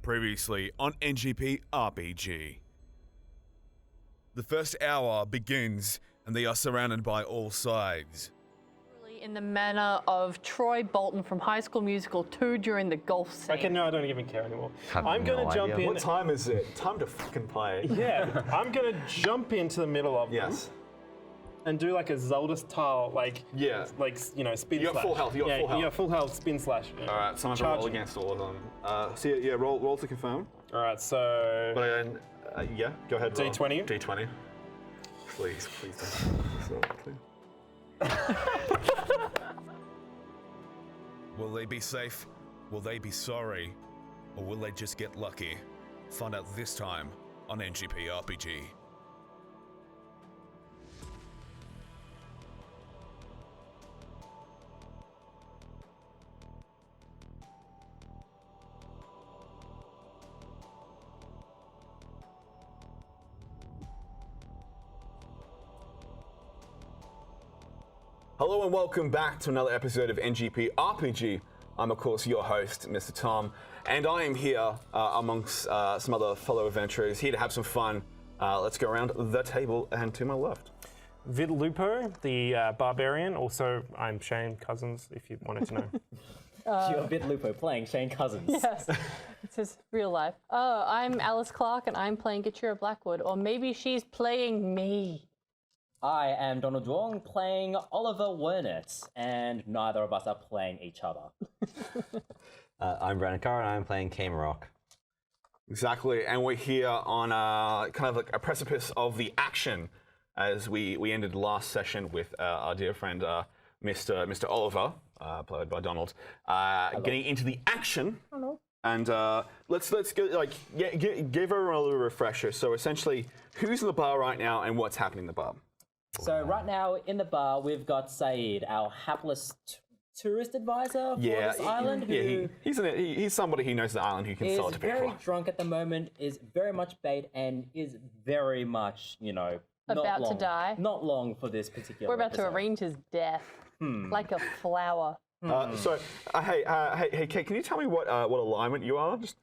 Previously on NGP RPG. The first hour begins and they are surrounded by all sides. In the manner of Troy Bolton from High School Musical 2 during the golf scene. Okay, no, I don't even care anymore. I'm going to jump in. What time is it? Time to fucking play. Yeah, I'm going to jump into the middle of Yes. them and do like a Zelda style, like, Yeah. like spin You got slash. full health, you got full health. Yeah, full health, spin slash. Yeah. All right, someone roll against all of them. So yeah, roll to confirm. All right, so But yeah, go ahead. roll. D20. D20. Please don't. So, please. Will they be safe? Will they be sorry? Or will they just get lucky? Find out this time on NGP RPG. Hello and welcome back to another episode of NGP RPG. I'm of course your host, Mr. Tom, and I am here amongst some other fellow adventurers, here to have some fun. Let's go around the table and to my left. Vid Lupo, the barbarian. Also, I'm Shane Cousins, if you wanted to know. You're Vid Lupo playing Shane Cousins. Yes, it's his real life. Oh, I'm Alice Clarke and I'm playing Gachira Blackwood, or maybe she's playing me. I am Donald Wong playing Oliver Wernett, and neither of us are playing each other. I'm Brandon Carr, and I'm playing Kamarok. Exactly, and we're here on kind of like a precipice of the action, as we ended the last session with our dear friend Mr. Oliver, played by Donald, getting into the action. Hello. And let's go give her a little refresher. So essentially, who's in the bar right now, and what's happening in the bar? So right now in the bar, we've got Saeed, our hapless tourist advisor for this island, who he's somebody who knows the island who can sell it is to people. very drunk at the moment, is very much bait, and is very much, About to die. Not long for this particular We're about to episode. arrange his death like a flower. Hey, Kate, can you tell me what alignment you are? Just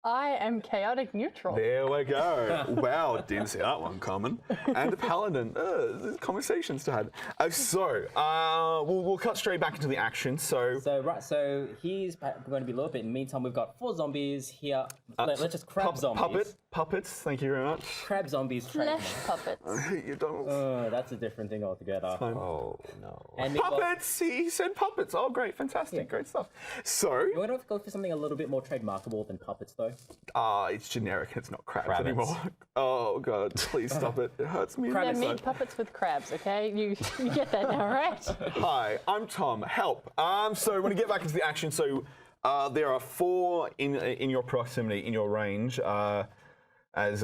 I am chaotic neutral. there we go. Wow, didn't see that one coming. And a paladin. There's conversations to have. We'll cut straight back into the action. So he's going to be a little bit. In the meantime, we've got 4 zombies here. Let's just crab zombies. Puppets. Thank you very much. Crab zombies. Flesh puppets. I hate you, Donald. That's a different thing altogether. Oh, no. And we've got- Puppets. He said puppets. Oh, great, fantastic, Yeah. Great stuff. So, You want to go for something a little bit more trademarkable than puppets, though? it's generic. It's not crabs Crabbits. anymore. Oh God, please stop it. It hurts me. They're inside. meat puppets with crabs, okay? You get that now, right? Hi, I'm Tom. Help. So when we get back into the action, there are 4 in your proximity, in your range. As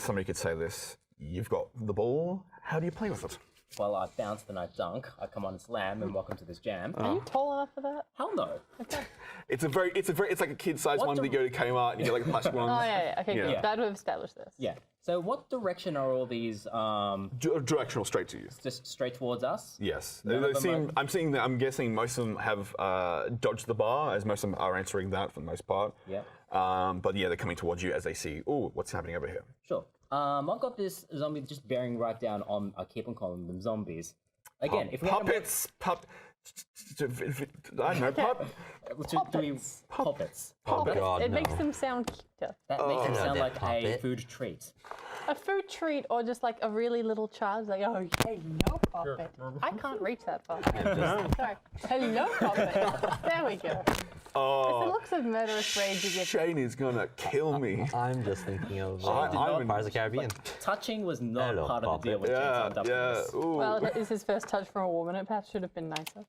somebody could say this, you've got the ball. How do you play with it? Well, I bounce, then I dunk. I come on and slam, and welcome to this jam. Are you tall enough for that? Hell no. It's like a kid-sized one that you go to Kmart and you get like plastic ones. Oh, yeah. Okay, good. Yeah. Glad we've established this. Yeah. So what direction are all these Directional, straight to you. just straight towards us? Yes. None of them I'm guessing most of them have dodged the bar, as most of them are answering that for the most part. Yeah. But yeah, they're coming towards you as they see, oh, what's happening over here? Sure. I've got this zombie just bearing right down on, I keep on calling them zombies. Again, if we had a more- Puppets, I don't know, Puppets. Oh, Puppets. God, It no. makes them sound cuter. That makes them sound They're like a puppet. food treat. A food treat or just like a really little child, like, oh, hello, puppet. I can't reach that far. Sorry. Hello, puppet. There we go. It's the looks of murderous rage you get. Shane is gonna kill me. I'm just thinking of I'm in- Pirates of the Caribbean. Touching was not Hello, part of the deal puppet. when Jane signed up for this. Ooh. Well, it is his first touch from a woman. It perhaps should have been nicer.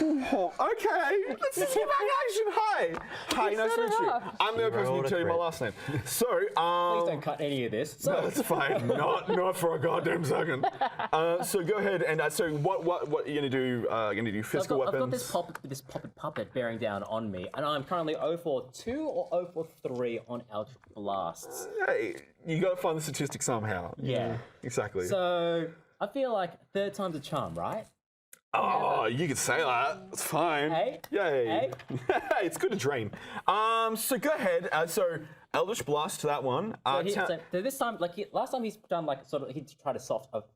Okay, let's just get back action. Hi, nice to set meet it you. up. I'm the person who rolled a tell you my crit. last name. So, Please don't cut any of this. So, no, it's fine. Not for a goddamn second. So go ahead and so what are you gonna do? Gonna do physical I've got weapons? this puppet bearing down on me, and I'm currently 0 for 2 or 0 for 3 on Eldritch Blasts. Hey, you gotta find the statistic somehow. Yeah. Exactly. So I feel like 3rd time's a charm, right? Oh, Oh, you could say that. It's fine. Hey? Yay. Hey? It's good to dream. So go ahead. So Eldritch Blast to that one. So this time, last time he's done he tried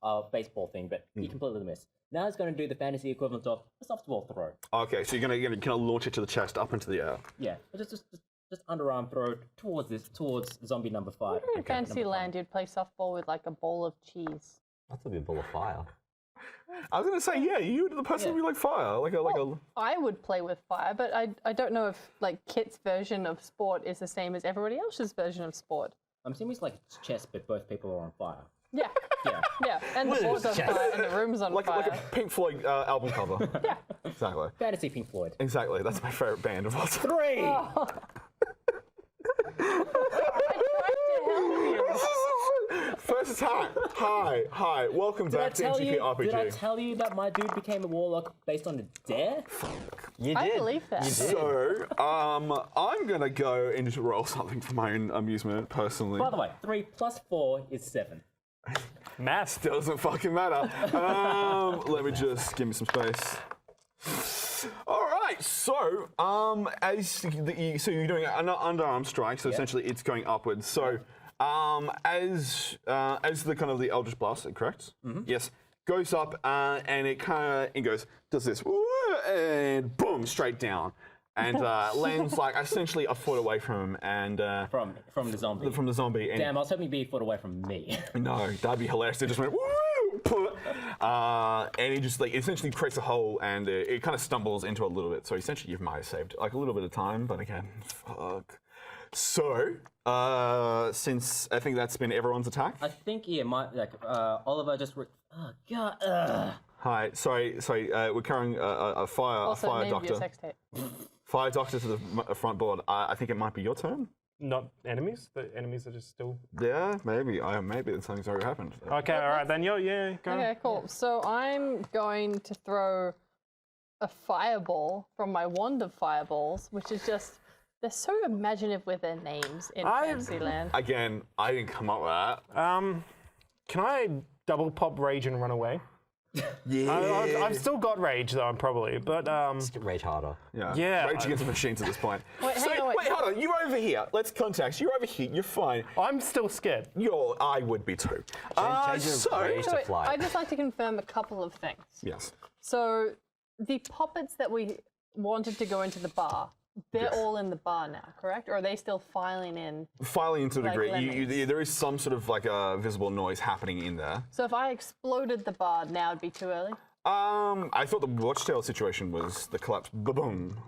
a baseball thing, but he completely missed. Now he's going to do the fantasy equivalent of a softball throw. Okay, so you're gonna kind of launch it to the chest, up into the air. Yeah, just underarm throw towards zombie number 5. In Fantasyland, you'd play softball with like a bowl of cheese. That's a bit ball of fire. I was gonna say, yeah, you the person would be like fire, like a. I would play with fire, but I don't know if like Kit's version of sport is the same as everybody else's version of sport. I'm assuming it's like chess, but both people are on fire. Yeah. Yeah. Yeah, and the board's on fire and the room's on fire. Like a Pink Floyd album cover. Yeah. Exactly. Fantasy Pink Floyd. Exactly. That's my favorite band of all time. 3! Oh. I tried to help you. First attack. Hi. Welcome back to NGP RPG. Did I tell you that my dude became a warlock based on a dare? You did. I believe that. You did. So, I'm gonna go and just roll something for my own amusement, personally. By the way, 3 plus 4 is 7. Math. Doesn't fucking matter. Let me just give me some space. All right. So, so you're doing an underarm strike. So essentially, it's going upwards. So, as the kind of the Eldritch Blast, correct? Mm-hmm. Yes. Goes up and it goes, does this, and boom, straight down. And lands like essentially a foot away from him, and From the zombie. from the zombie. And Damn, I was hoping he'd be a foot away from me. no, that'd be hilarious. It just went woo, and he just like essentially creates a hole, and it kind of stumbles into a little bit. So essentially, you might have saved like a little bit of time, but again, fuck. So since I think that's been everyone's attack. I think Oliver just. Oh god. Hi, sorry. We're carrying a fire Also, fire name of your doctor. sex tape. Fire doctor to the front board. I think it might be your turn. Not enemies. The enemies are just still. Yeah, maybe. Maybe something's already happened. Okay, all right then. Go. Okay, cool. So I'm going to throw a fireball from my wand of fireballs, which is just. They're so imaginative with their names in Fantasyland. Again, I didn't come up with that. Can I double pop rage and run away? Yeah. I've still got rage though, probably, but Just rage harder. Yeah. Rage against the machines at this point. Wait, hang on, wait, hold on. You're over here. Let's context. You're over here. You're fine. I'm still scared. I would be too. Change your rage to Wait, fly. I'd just like to confirm a couple of things. Yes. So the poppets that we wanted to go into the bar, they're all in the bar now, correct? Or are they still filing in? Filing into a Like degree. lemons. There is some sort of like a visible noise happening in there. So if I exploded the bar now, it'd be too early? I thought the watchtail situation was the collapse. Boom.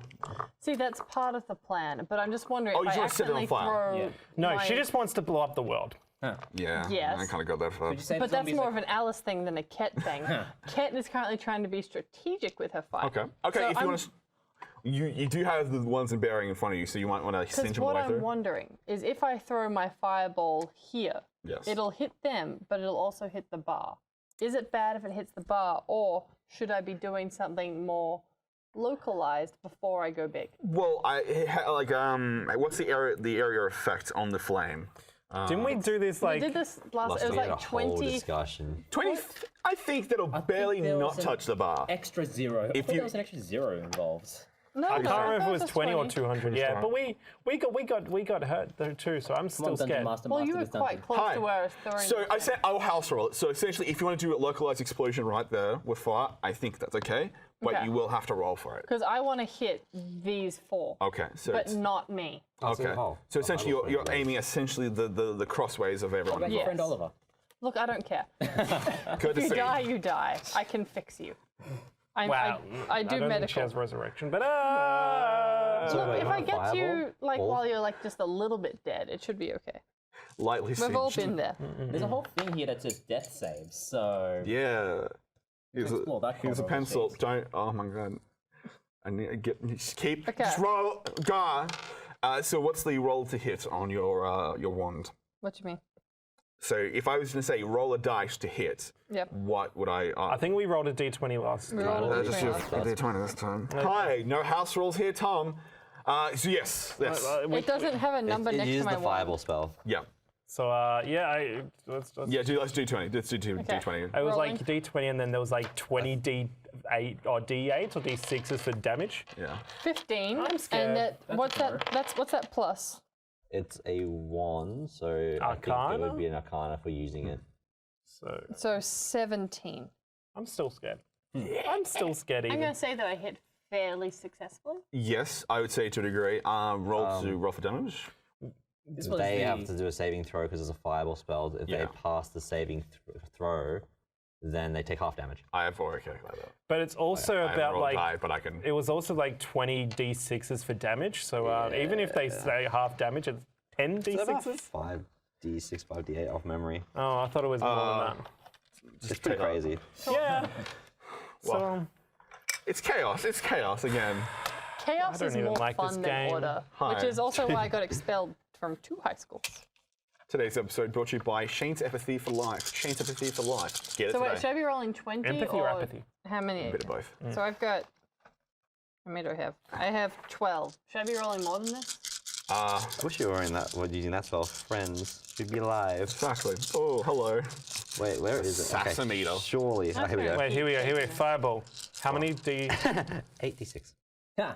See, that's part of the plan, but I'm just wondering Oh, you if I just wanna set it on accidentally fire. throw Yeah. No, my- she just wants to blow up the world. Yeah. Yes. I kind of got that far. Did you say But the that's zombies more are- of an Alice thing than a Ket thing. Ket is currently trying to be strategic with her fire. Okay. So If you I'm- want to. You do have the ones in bearing in front of you, so you might want to cinch Because them what away I'm through. wondering is if I throw my fireball here, Yes. it'll hit them, but it'll also hit the bar. Is it bad if it hits the bar, or should I be doing something more localized before I go big? Well, what's the area effect on the flame? Didn't we do this We like? did this last. Lost It was me in like a whole 20. discussion. 20. I think that'll barely there not was touch the bar. Extra 0. If I thought you- there was an extra 0 involved. No, I no, can't remember if it thought was 20 or 200. Yeah, but we got hurt though too, so I'm still scared. Well, you were quite close Hi. to where I was throwing. So the I said I'll house roll it. So essentially, if you want to do a localized explosion right there with fire, I think that's okay. But Okay. you will have to roll for it. Because I want to hit these 4, Okay. So but it's, not me. okay. Oh, So essentially, I will you're find aiming essentially the crossways of What everyone. about your Yes. friend Oliver? Look, I don't care. Good to If you see. die, you die. I can fix you. Wow, I do don't think she medical. has resurrection, but Look, wait, if not I a get you fireball? like Ball? while you're like just a little bit dead, it should be okay. Lightly We've all singed. been there. There's a whole thing here that says death saves, so... Yeah. Here's explore that here's a corner of the pencil. sheets. Don't. Oh my god. I need to get. Just keep. Okay. Just roll. Go. So what's the roll to hit on your wand? What do you mean? So if I was going to say roll a dice to hit, Yep. what would I? I think we rolled a d20 last We time. rolled a just d20 use last the d20 this time. Hi. No house rules here, Tom. So yes. It doesn't have a number It next to uses my the wand. fireball spell. Yeah. So let's Yeah, let's do 20. Let's do D20. It was Rolling. like D20, and then there was like 20 D8 or D8s or D6s for damage. Yeah. 15. I'm scared. And that, what's that plus? It's a 1, so I think it Arcana? would be an Arcana for using it. So 17. I'm still scared. I'm still scared. I'm Even. going to say that I hit fairly successfully. Yes, I would say to a degree. Roll for damage. This was They the- have to do a saving throw because it's a fireball spell. If Yeah. they pass the saving throw, then they take half damage. I have already calculated that. But it's also I haven't about rolled like high, but I can. it was also like 20 D6s for damage. So even if they say half damage, it's 10 It's about D6s. 5d6, 5d8 off memory. Oh, I thought it was more than that. It's pretty crazy. Yeah. Well, it's chaos. It's chaos again. Chaos don't is even more like this fun than game. order, Hi. which is also why I got expelled from 2 high schools. Today's episode brought to you by Shane's Empathy for Life. Shane's Empathy for Life. Get it So today. wait, should I be rolling 20 Empathy or apathy? how many? A bit of both. So I've got, how many do I have? I have 12. Should I be rolling more than this? I wish you were in that. Using that spell. Friends, you'd be alive. Exactly. Oh, hello. Wait, where is it? Okay, Sassameter. surely. Oh, here we go. Wait, here we go. Here we go. Fireball. How many D? 8d6.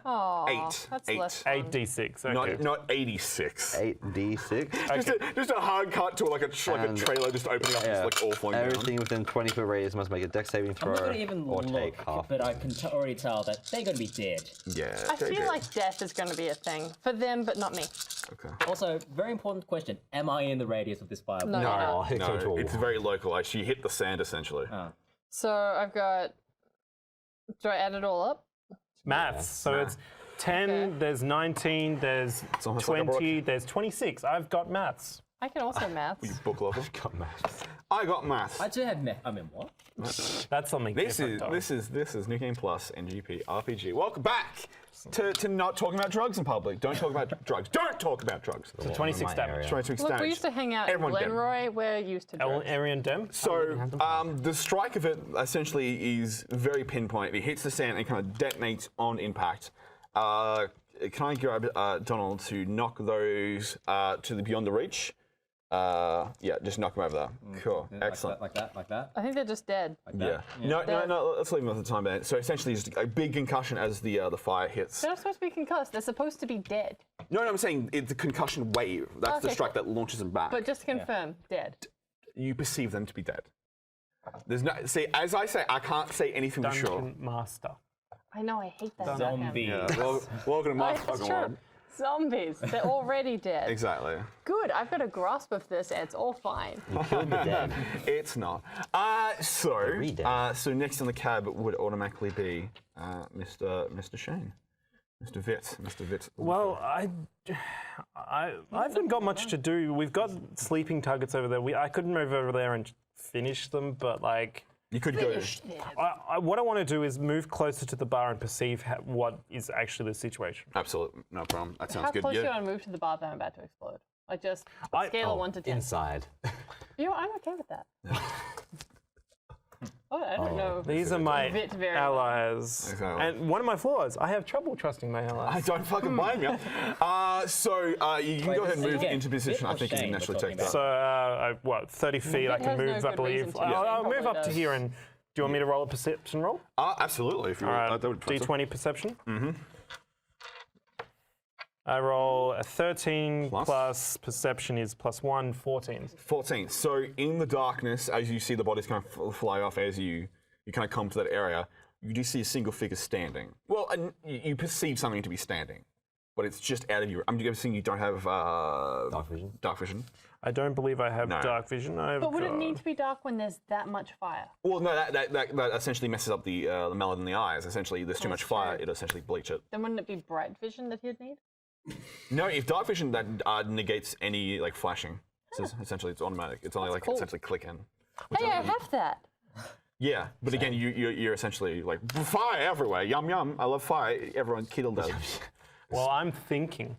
Oh, 8. that's 8. less fun. 8 D6. Okay. Not 86. 8d6. Just a hard cut to like a And- trailer just opening up, just like all falling Everything within 20-foot radius must make a dex saving I'm throw not going to even or look, take half. but I can already tell that they're going to be dead. down. Yeah. I feel like death is going to be a thing for them, but not me. Okay. Also, very important question: am I in the radius of this fireball? No, you're not. Oh, it came to No, a it's wall. very local. Like, she hit the sand essentially. So I've got, do I add it all up? Maths. So it's 10, Okay. there's 19, there's almost like a 20, there's 26. I've got maths. I can also maths. Book level. Got maths. I got maths. I do have I mean, what? That's something This different. is New Game Plus NGP RPG. Welcome back to not talking about drugs in public. Don't talk about drugs. Don't talk about drugs. 26 my damage. area. 26 Look, damage. we used to hang out Everyone in dead. Glenroy. We're used to drugs. Arian Dem? So the strike of it essentially is very pinpoint. It hits the sand and kind of detonates on impact. Can I grab Donald to knock those to the beyond the reach? Yeah, just knock them over there. Cool, excellent. Like that. I think they're just dead. Yeah. No. Let's leave them at the time. Then. So essentially, just a big concussion as the fire hits. They're not supposed to be concussed. They're supposed to be dead. No, I'm saying it's a concussion wave. That's the Okay, strike cool. that launches them back. But just to confirm, dead. You perceive them to be dead. There's no. See, as I say, I can't say anything for sure. Dungeon Master. I know, I hate that. Zombie. Well, welcome to my It's fucking true. world. Zombies. They're already dead. Exactly. Good. I've got a grasp of this. It's all fine. Killed the dead. It's not. So next on the cab would automatically be Mr. Shane. Mr. Vitt. Well, I haven't got much to do. We've got sleeping targets over there. I could move over there and finish them, but like, You could go. what I want to do is move closer to the bar and perceive what is actually the situation. Absolutely, no problem. That sounds How good. close do you Yeah. want to move to the bar that I'm about to explode? Like just I- scale of 1 to 10. Inside. You know, I'm okay with that. Oh, I don't know. These are my Vit very allies. Exactly. And one of my flaws, I have trouble trusting my I allies. don't fucking blame you. You can Wait, go ahead and so move again, into position. Vitt I or think you can Shane naturally we're take talking that. So, 30 feet I Vic can has no move, I good believe. reason to. I'll Probably move up to does. here and do you want me to roll a perception roll? Absolutely. If you All right, that would D20 perception. Mm-hmm. I roll a 13 plus perception is +1, 14. 14. So in the darkness, as you see the bodies kind of fly off as you kind of come to that area, you do see a single figure standing. Well, and you perceive something to be standing, but it's just out of your. I'm guessing you don't have Dark vision. Dark vision. I don't believe I have No. dark vision. But would it need to be dark when there's that much fire? Well, no, that essentially messes up the melanin in the eyes. Essentially, there's too much That's fire. true. It'll essentially bleach it. Then wouldn't it be bright vision that he'd need? No, if dark vision that negates any like flashing. So essentially, it's automatic. It's only like cool. essentially click in. Hey, I have that. Yeah, but again, you're essentially like fire everywhere. Yum yum. I love fire. Everyone killed does. Well, I'm thinking.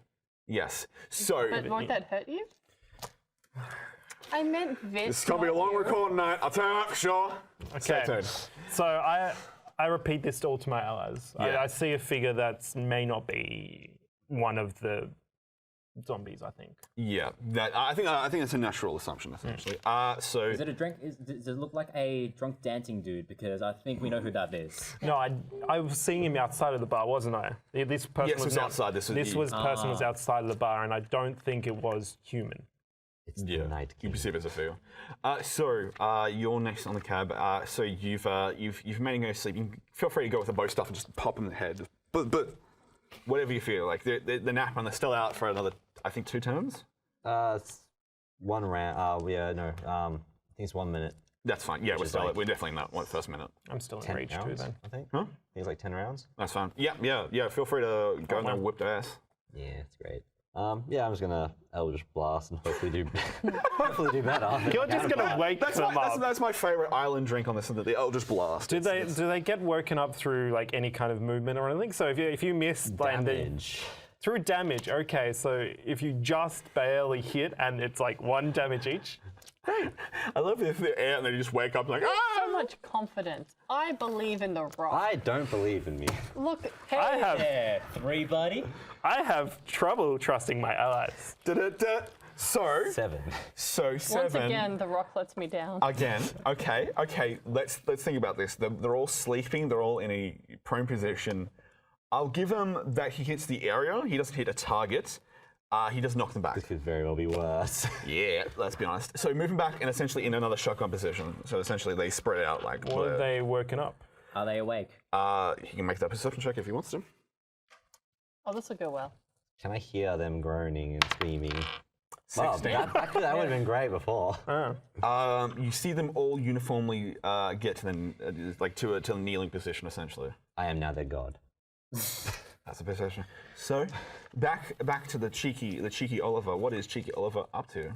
Yes. So But won't that hurt you? I meant Vit. this is gonna be a long recording night. I'll tell you that for sure. Stay Okay. tuned. So I repeat this to all to my allies. Yeah. I see a figure that may not be one of the zombies, I think. Yeah, I think that's a natural assumption essentially. So Is it a drink? Does it look like a drunk dancing dude? Because I think we know who that is. No, I was seeing him outside of the bar, wasn't I? This person Yes, it was outside. This person was outside of the bar, and I don't think it was human. It's the night. you perceive it as a feel. You're next on the cab. So you've managed to go to sleep. You can feel free to go with the bow stuff and just pop in the head. But whatever you feel like. The nap and they're still out for another, I think, 2 turns. It's 1 round. I think it's 1 minute. That's fine. Yeah, we're definitely in that first minute. I'm still in 10 rage too, rounds, then. I think. Huh? I think it's like 10 rounds. That's fine. Yeah. Feel free to go in there and whip their ass. Yeah, it's great. I'm just gonna Eldritch Blast and hopefully do better. You're just gonna wake them up. That's my favorite island drink on this, the Eldritch Blast. Do they get woken up through like any kind of movement or anything? So if you miss Damage. through damage, okay. So if you just barely hit and it's like 1 damage each. I love if they're out and they just wake up like, So much confidence. I believe in the rock. I don't believe in me. Look, hey, I have Yeah, 3, buddy. I have trouble trusting my allies. da-da-da. So 7. 7. once again, the rock lets me down. Again, okay. Let's think about this. They're all sleeping. They're all in a prone position. I'll give him that he hits the area. He doesn't hit a target. He does knock them back. This could very well be worse. Yeah, let's be honest. So moving back and essentially in another shotgun position. So essentially they spread out like. Or are they woken up? Are they awake? He can make that perception check if he wants to. Oh, this will go well. Can I hear them groaning and screaming? Wow, 16. that would have been great before. You see them all uniformly get to the kneeling position essentially. I am now their god. That's a perception. So, back to the cheeky Oliver. What is cheeky Oliver up to?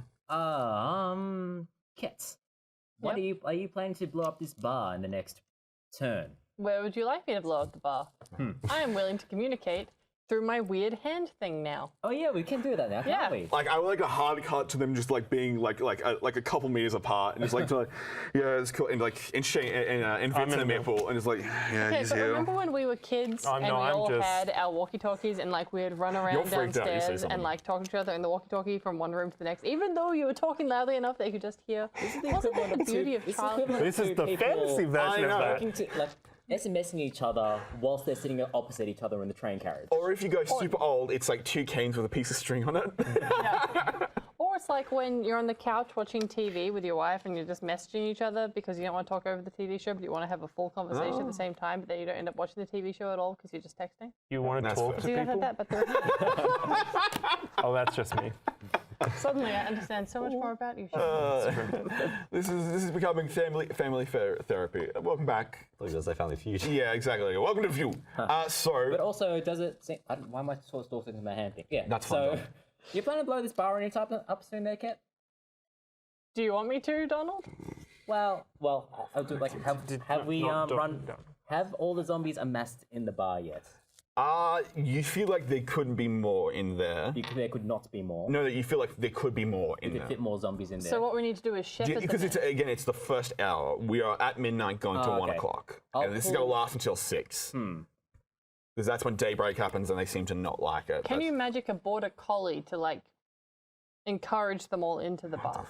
Kits. What are you planning to blow up this bar in the next turn? Where would you like me to blow up the bar? I am willing to communicate through my weird hand thing now. Oh yeah, we can do that now, Yeah. can't we? Like I would like a hard cut to them just like being like a couple meters apart and just like to like, yeah, it's cool and like in Shane and Vince and Maple and it's like yeah Okay, he's but here. remember when we were kids and we all had our walkie-talkies and like we'd run You're around freaked out, you say downstairs something. and like talk to each other in the walkie-talkie from one room to the next, even though you were talking loudly enough they could just hear. Wasn't that the beauty of childhood? This is the fantasy version of that. Talking to, like, SMSing each other whilst they're sitting opposite each other in the train carriage. Or if you go super old, it's like 2 canes with a piece of string on it. Or it's like when you're on the couch watching TV with your wife and you're just messaging each other because you don't want to talk over the TV show, but you want to have a full conversation at the same time, but then you don't end up watching the TV show at all because you're just texting. You want to That's talk fair. to You guys had people? that, but they're Oh, that's just me. suddenly I understand so much more about you. Sean. This is becoming family therapy. Welcome back. I was going to say Family Feud. Yeah, exactly. Welcome to View. But also, does it seem... why am I still sticking to my hand thing? Yeah, That's so, fine, you plan to blow this bar anytime up soon there, Kat? Do you want me to, Donald? Well, I'll do like have we not run? don't. Have all the zombies amassed in the bar yet? You feel like there couldn't be more in there. There could not be more. No, you feel like there could be more in You could there. fit more zombies in there. So what we need to do is shepherd Because them in. it's the first hour. We are at midnight going to 1 okay. o'clock. I'll And this is going to last until 6. Because that's when daybreak happens and they seem to not like it. Can you magic a border collie to like encourage them all into the bar?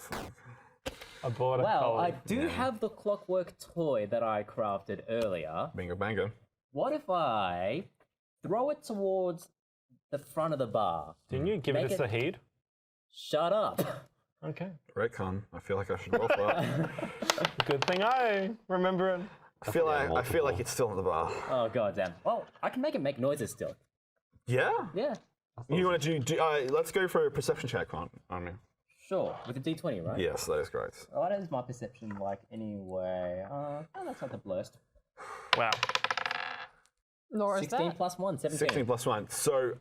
I bought a well, collie. I do have the clockwork toy that I crafted earlier. Bingo bango. What if I throw it towards the front of the bar? Didn't you give Make it a Sahid? Shut up. Okay. Retcon. I feel like I should roll for that. Good thing I remember it. I feel like it's still in the bar. Oh goddamn. Well, I can make noises still. Yeah? Yeah. You want to do let's go for a perception check on me. Sure. With a D20, right? Yes, that is correct. What is my perception like anyway? Oh, that's not the blurst. Wow. Nor is 16 that. plus 1, 17. 16 plus 1. So,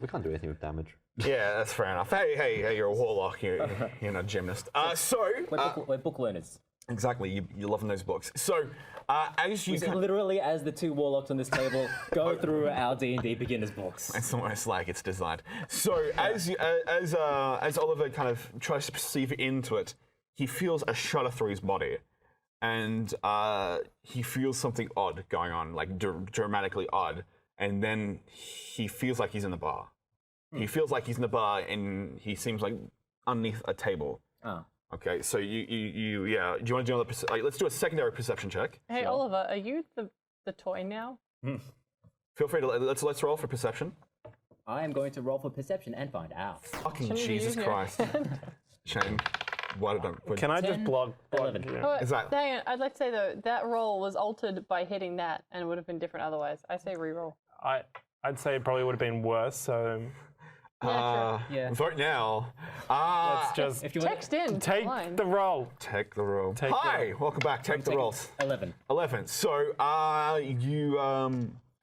We can't do anything with damage. yeah, that's fair enough. Hey, you're a warlock. You're not a gymnast. We're book learners. Exactly, you're loving those books. So, as you... Literally, as the 2 warlocks on this table go through our D&D beginners books. It's almost like it's designed. So as Oliver kind of tries to perceive into it, he feels a shudder through his body, and he feels something odd going on, like dramatically odd, and then he feels like he's in the bar. He feels like he's in the bar, and he seems like underneath a table. Oh. Okay, so you yeah. Do you want to do another? Let's do a secondary perception check. Hey, Oliver, are you the toy now? Feel free to let's roll for perception. I am going to roll for perception and find out. Fucking Shouldn't you Jesus use your Christ, Shane. Why did I? Can I just 10, block? 11. Yeah. Oh, Is that- dang it, I'd like to say though, that roll was altered by hitting that and it would have been different otherwise. I say re-roll. I'd say it probably would have been worse. So Yeah. Vote now. let's just If you want Text in. take line. the roll. Take the roll. Take Hi, welcome back. Take the rolls. 11. 11. So you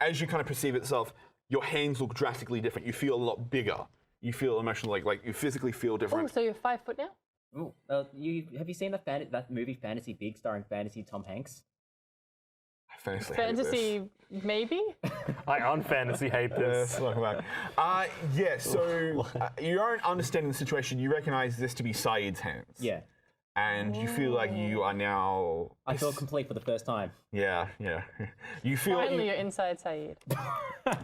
as you kind of perceive itself, your hands look drastically different. You feel a lot bigger. You feel emotionally like you physically feel Oh, different. so you're 5 foot now? Ooh, have you seen that movie Fantasy Big starring Fantasy Tom Hanks? I fantasy hate this. Fantasy, maybe? I on fantasy hate this. Yes, welcome back. Yeah, so you aren't understanding the situation. You recognize this to be Saeed's hands. Yeah. And you feel like you are now. I feel complete for the first time. Yeah. You feel. Finally, you're inside Saeed.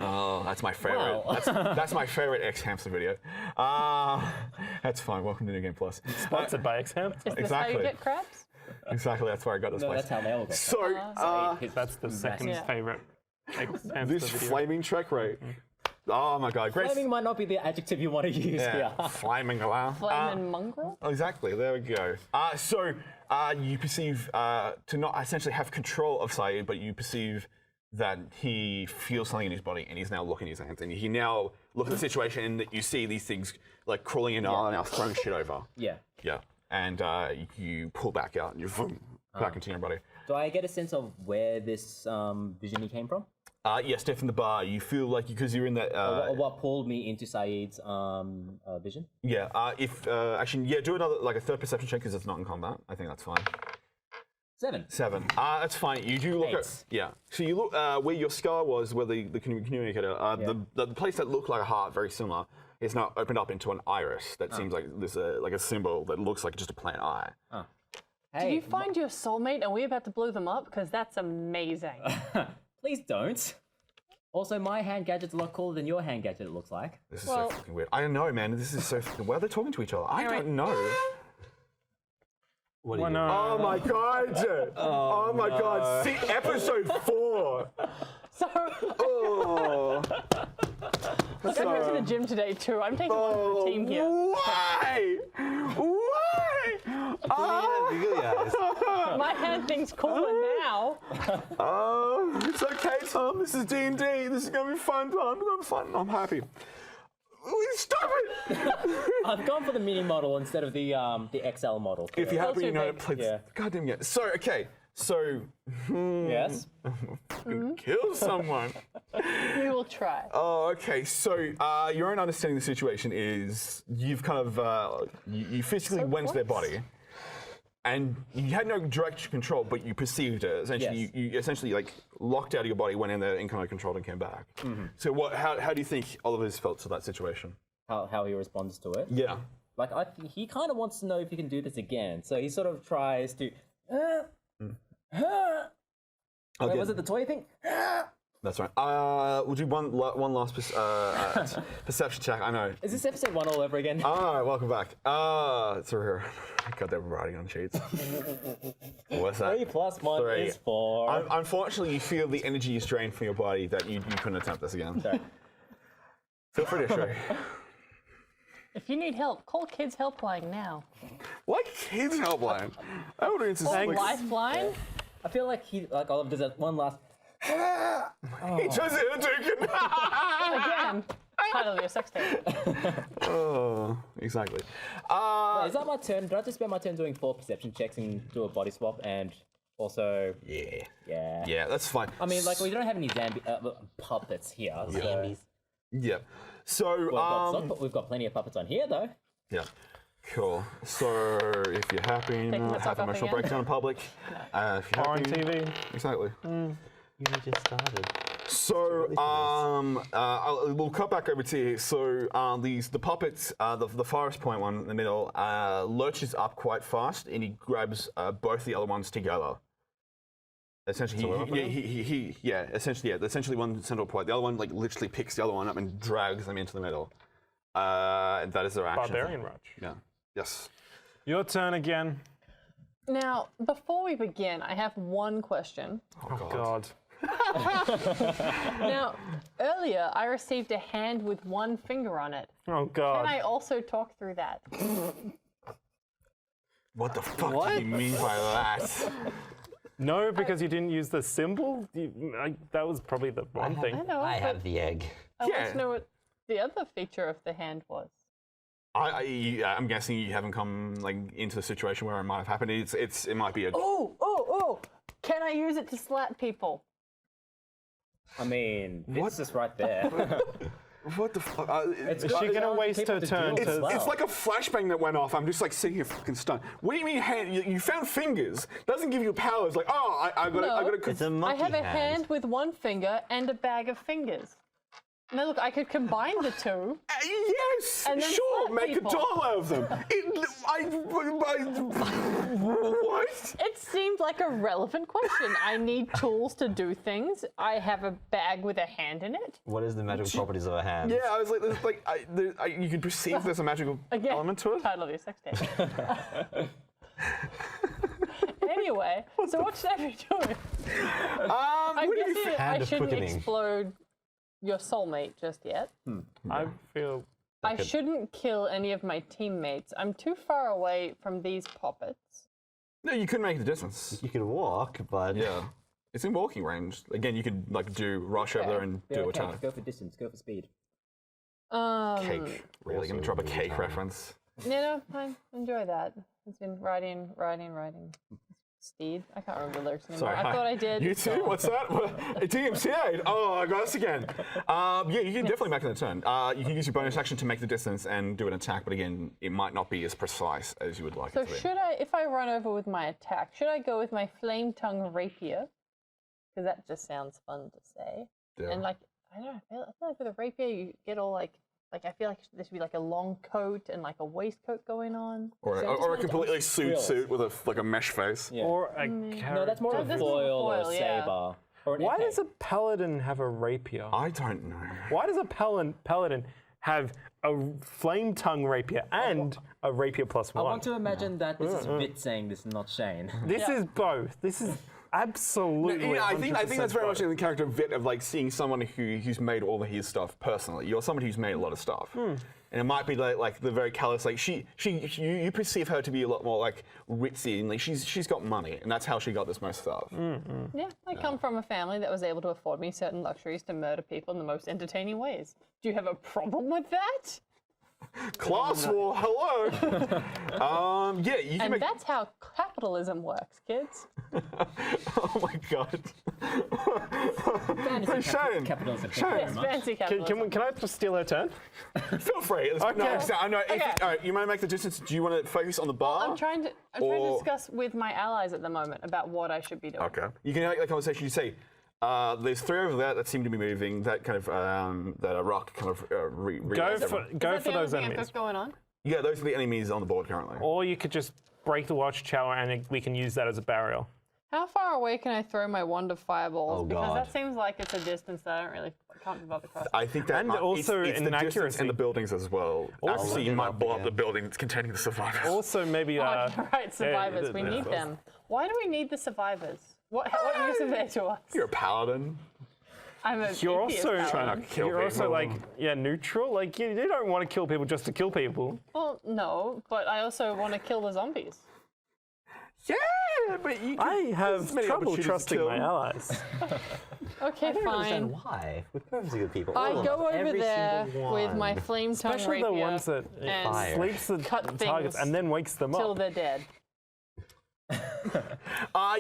Oh, that's my favorite. Wow. That's my favorite X-Hamster video. That's fine. Welcome to New Game Plus. Sponsored by X-Ham. Is this how Exactly. you get crabs? Exactly. That's where I got this No, place. that's how they all got. So That's the second Yeah. favorite X-Hamster this video. flaming track rate. Oh my God! Great. Flaming might not be the adjective you want to use Yeah, here. flaming alarm. Flaming mongrel? Exactly. There we go. So you perceive to not essentially have control of Saeed, but you perceive that he feels something in his body, and he's now looking at his hands, and he now look at the situation, and that you see these things like crawling in and now throwing shit over. Yeah. Yeah. And you pull back out, and you boom, back into your body. Do I get a sense of where this vision came from? Yes, definitely the bar. You feel like because you're in that. Or what pulled me into Saeed's vision? Yeah. If actually, yeah, do another like a third perception check because it's not in combat. I think that's fine. 7. 7. That's fine. You do look at 8. yeah. So you look where your scar was, where the communicator, the place that looked like a heart, very similar, is now opened up into an iris. That seems like there's like a symbol that looks like just a plain eye. Did Hey, you find your soulmate and we're about to blow them up? Because that's amazing. please don't. Also, my hand gadget's a lot cooler than your hand gadget, it looks like. This is Well- so fucking weird. I don't know, man. This is so fucking. Why are they talking to each other? I don't know. What do Why you not? Oh my god! Oh my god! See episode 4. So, Oh. I went to the gym today too. I'm taking one for the team here. Why? Why? My hand thing's cooler now. Oh, it's okay, Tom. This is D&D. This is gonna be fun, Tom. It's gonna be fun. I'm happy. Stop it! I've gone for the mini model instead of the XL model. If you're happy, too you know, big. please. Yeah. Goddamn yeah. So okay. So Yes? kill someone. We will try. Oh, okay. So your own understanding of the situation is you've kind of you physically went to their body, and you had no direct control, but you perceived it. Essentially, Yes. you essentially like locked out of your body, went in there, and kind of controlled and came back. So what? How do you think Oliver's felt to that situation? How he responds to it. Yeah. Like, he kind of wants to know if he can do this again. So he sort of tries to... Wait, was it the toy thing? That's right. We'll do one last perception check. I know. Is this episode 1 all over again? All right, welcome back. It's over here. Got that writing on sheets. What's that? 3 plus 1 3. is 4. Unfortunately, you feel the energy is drained from your body that you couldn't attempt this again. Sorry. Feel free to show. If you need help, call Kids Helpline now. What kids helpline? Audience is Or like, Lifeline. I feel like Oliver does that one last... he turns it into Again. Title of your sex tape. Oh, exactly. Is that my turn? Did I just spend my turn doing 4 perception checks and do a body swap and also... Yeah. Yeah. Yeah, that's fine. I mean, like, we don't have any puppets here. So... Yeah. So, We've got plenty of puppets on here, though. yeah. Cool. So, if you're happy, Taking the have top off emotional again? breakdown in public. If you're Or on happy, TV. exactly. You just started. So, we'll cut back over to you. So, the puppets, the forest point one in the middle, lurches up quite fast, and he grabs both the other ones together. Essentially, essentially one central point. The other one, like, literally picks the other one up and drags them into the middle. That is their action. Barbarian Rush. Yeah. Yes. Your turn again. Now, before we begin, I have one question. Oh God. Now, earlier I received a hand with one finger on it. Oh God. Can I also talk through that? What the fuck do you mean by that? No, because you didn't use the symbol. That was probably the one thing. I know, I but have the egg. I want to know what the other feature of the hand was. I'm guessing you haven't come like into the situation where it might have happened. It might be a. Oh! Can I use it to slap people? I mean, it's just right there. What the fuck? It's Is she gonna waste her turn to? It's like a flashbang that went off. I'm just like sitting here fucking stunned. What do you mean hand? You found fingers. Doesn't give you powers. Like, I got to. It's a I monkey have a hand with one finger and a bag of fingers. Now look, I could combine the two. Yes, And then sure. slap Make people. a doll out of them. What? It seemed like a relevant question. I need tools to do things. I have a bag with a hand in it. What is the magical properties of a hand? Yeah, I was like, you can perceive there's a magical Again, element to it. title of your sex tape. Anyway, so what should I be doing? I'm what do you guessing I Hand of shouldn't quickening. explode your soulmate just yet. I feel. I shouldn't kill any of my teammates. I'm too far away from these poppets. No, you could make the distance. You can walk, but Yeah, it's in walking range. Again, you could like rush over there and do okay, attack. go for distance, go for speed. Cake. Really gonna drop a cake reference? Fine. Enjoy that. It's been riding. Steed. I can't remember the lyrics anymore. Sorry, I hi. thought I did. You too? What's that? DMCA. Oh, I got us again. Yeah, you can definitely make an turn. You can use your bonus action to make the distance and do an attack, but again, it might not be as precise as you would like So it to be. should I, if I run over with my attack, should I go with my flame tongue rapier? Because that just sounds fun to say. Yeah. And like, I don't know, I feel like with a rapier you get all like I feel like there should be like a long coat and like a waistcoat going on. Or a completely suit with a mesh face. Yeah. Or a carrot. No, that's more of a This is a foil or a foil, yeah. saber. Or an Why epee. does a paladin have a rapier? I don't know. Why does a paladin have a flame tongue rapier and a rapier plus I one? want to imagine that this is Vit saying this, not Shane. This is both. This is absolutely. I think 100% that's very much both. in the character of Vit of like seeing someone who's made all of his stuff personally. You're somebody who's made a lot of stuff, and it might be like the very callous. Like you perceive her to be a lot more like ritzy and like she's got money, and that's how she got this most stuff. Yeah, I come from a family that was able to afford me certain luxuries to murder people in the most entertaining ways. Do you have a problem with that? Class war, hello. Yeah, you can And make. that's how capitalism works, kids. Oh my god. Fantasy Shane. capitalism. Yes, fancy capitalism. Can I just steal her turn? Feel free. No, I know. All right, you might make the distance. Do you want to focus on the bar? I'm trying to Or- discuss with my allies at the moment about what I should be doing. Okay. You can have that conversation. You say, there's three over there that seem to be moving. That kind of that a rock kind of Go Is for that the those only thing I've enemies. got going on? Yeah, those are the enemies on the board currently. Or you could just break the watchtower and we can use that as a barrier. How far away can I throw my wand of fireballs? Oh, because God. that seems like it's a distance that I can't be bothered crossing. I think that And might, also it's in the distance accuracy. and the buildings as well. Accuracy, you look it might up blow up again. the building containing the survivors. Also, maybe. Oh, you're right, survivors. We need them. Why do we need the survivors? What use are they to us? You're a paladin. I'm a You're atheist also paladin. Trying to kill you're also people. like neutral. Like you don't want to kill people just to kill people. Well, no, but I also want to kill the zombies. Yeah, but you. I have many trouble opportunities to trusting kill. my allies. Okay, I don't understand fine. why. We're perfectly good people. I All of go them. over Every there single with my one. flame tongue Especially rapier the ones that and Fire. sleeps the cut targets things and then wakes them till up. they're dead.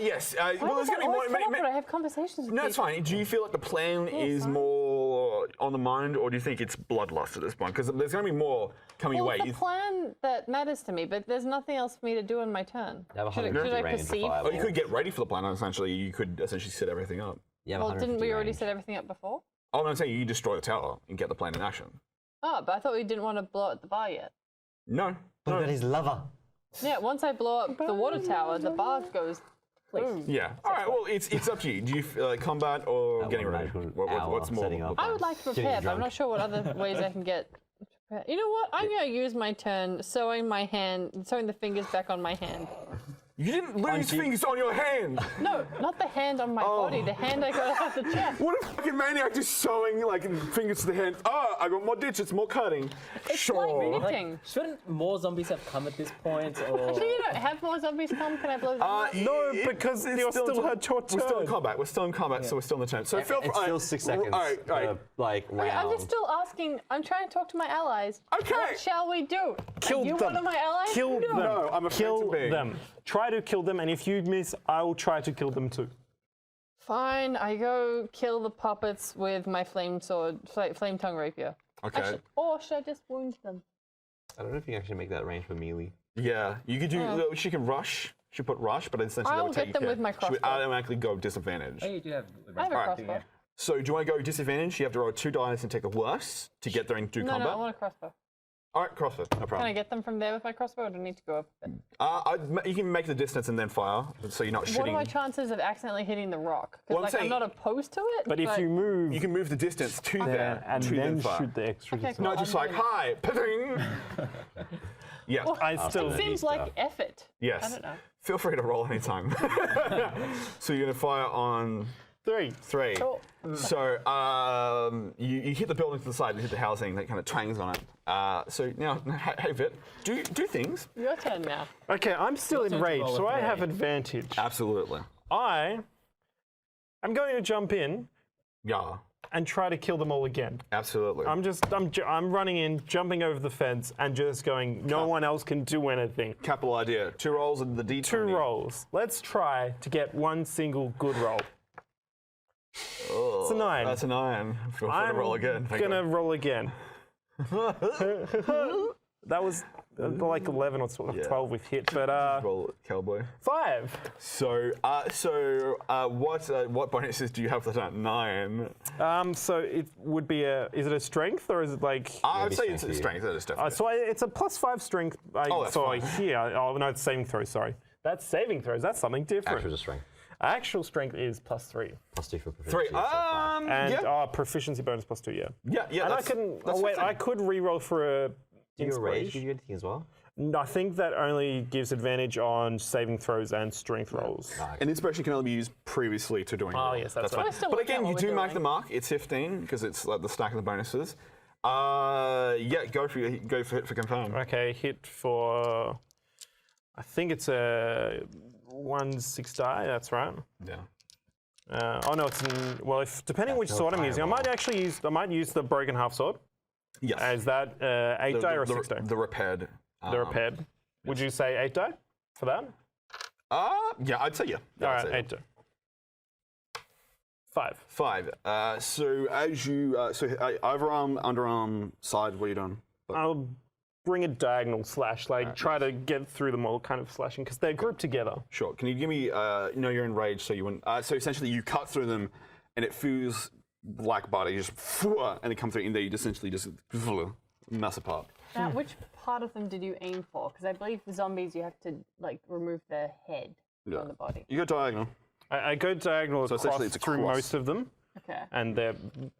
Yes. Why Well, there's does going that to be more. always come up when I have conversations with No, it's people? fine. Do you feel like the plan is fine. more on the mind, or do you think it's bloodlust at this point? Because there's going to be more coming your Well, way. it's the plan that matters to me, but there's nothing else for me to do on my turn. You have Should I 150 range perceive? for Oh, you could get ready for the plan. Essentially, you could essentially set everything up. You have Well, didn't 150 we already range. set everything up before? Oh, no, I'm saying you destroy the tower and get the plan in action. Oh, but I thought we didn't want to blow up the bar yet. No. What about his lover? Yeah, once I blow up the water tower, the bar goes boom. Yeah. All right. Well, it's up to you. Do you combat or That getting one ready? magical What's hour more? setting up. I would like to Getting prepare, but I'm drunk. not sure what other ways I can get You know what? I'm going to use my turn sewing the fingers back on my hand. You didn't lose fingers on your hand. No, not the hand on my body. The hand I got off the chest. What a fucking maniac just sewing like fingers to the hand. Oh, I got more digits, more cutting. It's like knitting. Shouldn't more zombies have come at this point? Or Actually, you don't have more zombies come. Can I blow them up? No, because you're still had your turn. We're still in combat. So we're still in the turn. So feel free. It's still 6 seconds. All right. Like round. Okay, I'm just still asking. I'm trying to talk to my allies. Okay. What shall we do? Kill Are you them. one of my allies? Kill them. No, I'm afraid Kill to be. them. Try to kill them, and if you miss, I will try to kill them too. Fine, I go kill the puppets with my flame tongue rapier. Okay. Actually, or should I just wound them? I don't know if you can actually make that range for melee. Yeah, you could do. She can rush. She put rush, but essentially that I'll would take get them you with my She would crossbow. automatically go disadvantage. Oh, you do have. I have a crossbow. So do you want to go disadvantage? You have to roll 2 dice and take the worst to get there and do No, combat. I want a crossbow. All right, crossbow, no Can problem. I get them from there with my crossbow, or do I need to go up a bit? You can make the distance and then fire, so you're not What are shooting. my chances of accidentally hitting the rock? Well, I'm Because I'm saying- not opposed to it. But if you move You can move the distance to there there and to then fire. shoot the extra Okay, distance. cool. Not just like hi, pa-ding. Yeah. I still. it seems like effort. Yes. I don't know. Feel free to roll anytime. So you're gonna fire on 3. 3. Cool. So you hit the building to the side, you hit the housing that kind of twangs on it. So now, hey Vit, do things. Your turn now. Okay, I'm still turn to enraged, roll so a I three. have advantage. Absolutely. I'm going to jump in Yeah. and try to kill them all again. Absolutely. I'm running in, jumping over the fence, and just going. No one else can do anything. Capital idea. 2 rolls and the D20. 2 rolls. Let's try to get one single good roll. Oh, It's a 9. That's a 9. Feel free to I'm roll again. Thank gonna God. roll again. That was like 11 or 12 we've hit, but Roll, cowboy. 5. So what bonuses do you have for that? 9. So it would be is it a strength or is it like? I'd say it's strength, a strength. That is definitely. So it's a +5 strength. that's so fine. here, oh no, it's saving throw. Sorry, that's saving throws. That's something different. Actual strength. Actual strength is +3, +2 for 3. proficiency. so 5. and yeah. proficiency bonus +2. Yeah. Yeah. And I That's, can. that's Oh wait, 15. I could re-roll for a. Do your rage inspiration. give you anything as well? No, I think that only gives advantage on saving throws and strength rolls. An inspiration can only be used previously to doing. Oh, roll. yes, that's fine. right. We're still But working out again, you what do we're mark doing. the mark. It's 15 because it's like the stack of the bonuses. Yeah, go for hit for confirm. Okay, hit for. I think it's a 1/6 die. That's right. Yeah. Oh no, it's well. If depending which no sword I'm using, I might fireball. actually use. I might use the broken half sword. Yes. Is that 8 die or 6 die? The repaired. The repaired. Would you say 8 die for that? Yeah, I'd say yeah. Yeah, All I'd right, say 8 die. 5. 5. So as you overarm, underarm, side, what are you doing? I'll bring a diagonal slash, like try to get through them all, kind of slashing, because they're grouped together. Sure. Can you give me? You're enraged, so you wouldn't. So essentially, you cut through them, and it feels like butter. You just and it comes through in there. You just essentially just mess apart. Now, which part of them did you aim for? Because I believe for zombies you have to like remove their head from the body. You go diagonal. I go diagonal So across essentially it's a through cross. most of them, Okay. and they're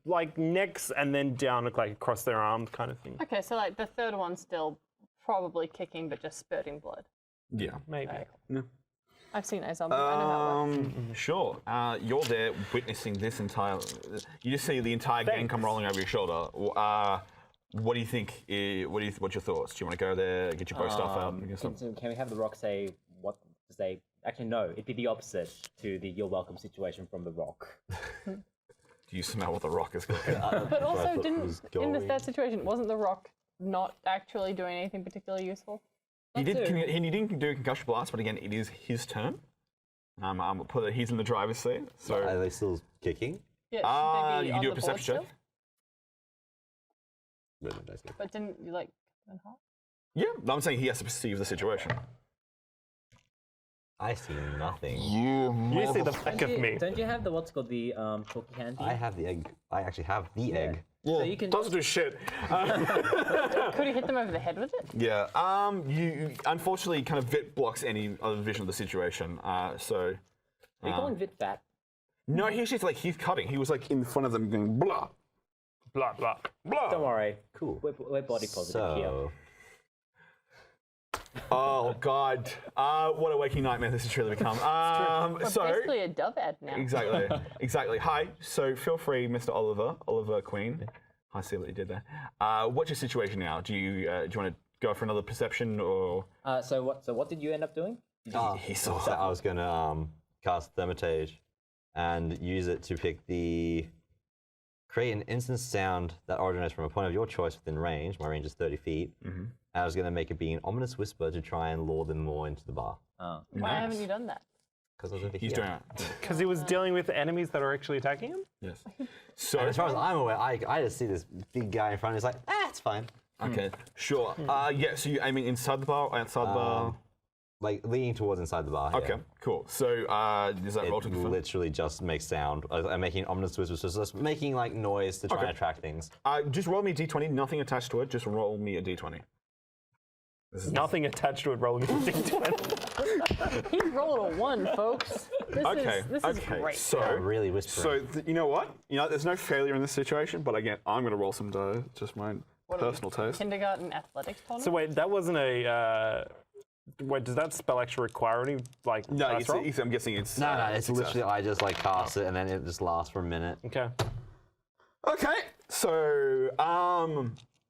like necks and then down like across their arms kind of thing. Okay, so like the third one's still probably kicking, but just spurting blood. Yeah. Maybe. I've seen a zombie. I know how it works. Sure. You're there witnessing this entire. You just see the entire gang come rolling over your shoulder. What do you think? What's your thoughts? Do you want to go there, get your bow stuff out? And get some? Can we have the rock say what to say? Actually, no. It'd be the opposite to the "you're welcome" situation from the rock. Do you smell what the rock is cooking? But also, thought didn't was in going. that situation, wasn't the rock not actually doing anything particularly useful? He did. too. He didn't do a concussion blast, but again, it is his turn. I'm put that he's in the driver's seat. So Are they still kicking? Yeah, should they be you on do a the board perception check. still? No, no, dice. But didn't you like cut in half? Yeah, I'm saying he has to perceive the situation. I see nothing. You see the back of me. Don't you have the what's called the talkie hand? I have the egg. I actually have the egg. So you can. Doesn't do shit. Could he hit them over the head with it? Yeah. You unfortunately kind of Vit blocks any other vision of the situation. So. Are you calling Vit fat? No, he's just like he's cutting. He was like in front of them going blah. Blah, blah, blah. Don't worry. Cool. We're body positive here. So, Oh God! What a waking nightmare this has truly become. We're basically a dove ad now. Exactly. Hi. So feel free, Mr. Oliver Queen. I see what you did there. What's your situation now? Do you want to go for another perception or? So what did you end up doing? He saw. so I was gonna cast Thermitage and use it to create an instant sound that originates from a point of your choice within range. My range is 30 feet. Mm-hmm. And I was gonna make it be an ominous whisper to try and lure them more into the bar. Oh. Why haven't you done that? Because I was over He's here. doing it. Because he was dealing with enemies that are actually attacking him? Yes. So And as far as I'm aware, I just see this big guy in front of me. He's like, it's fine. okay, sure. Yeah. So you're aiming inside the bar or outside the bar? Like leaning towards inside the bar. Okay, cool. So does that roll It to confirm? literally just makes sound. I'm making ominous whispers, so it's just making like noise to try and attract things. Just roll me a d20. Nothing attached to it. Just roll me a d20. Nothing attached to it rolling with a d20. He rolled a 1, folks. This is great. So Really whispering. you know what? There's no failure in this situation. But again, I'm going to roll some die. Just my personal taste. Kindergarten athletics tournament? So wait, that wasn't a... wait, does that spell actually require any, like, No, dice roll? I'm guessing it's. No, it's success. literally I just like cast it and then it just lasts for a minute. Okay. Okay, so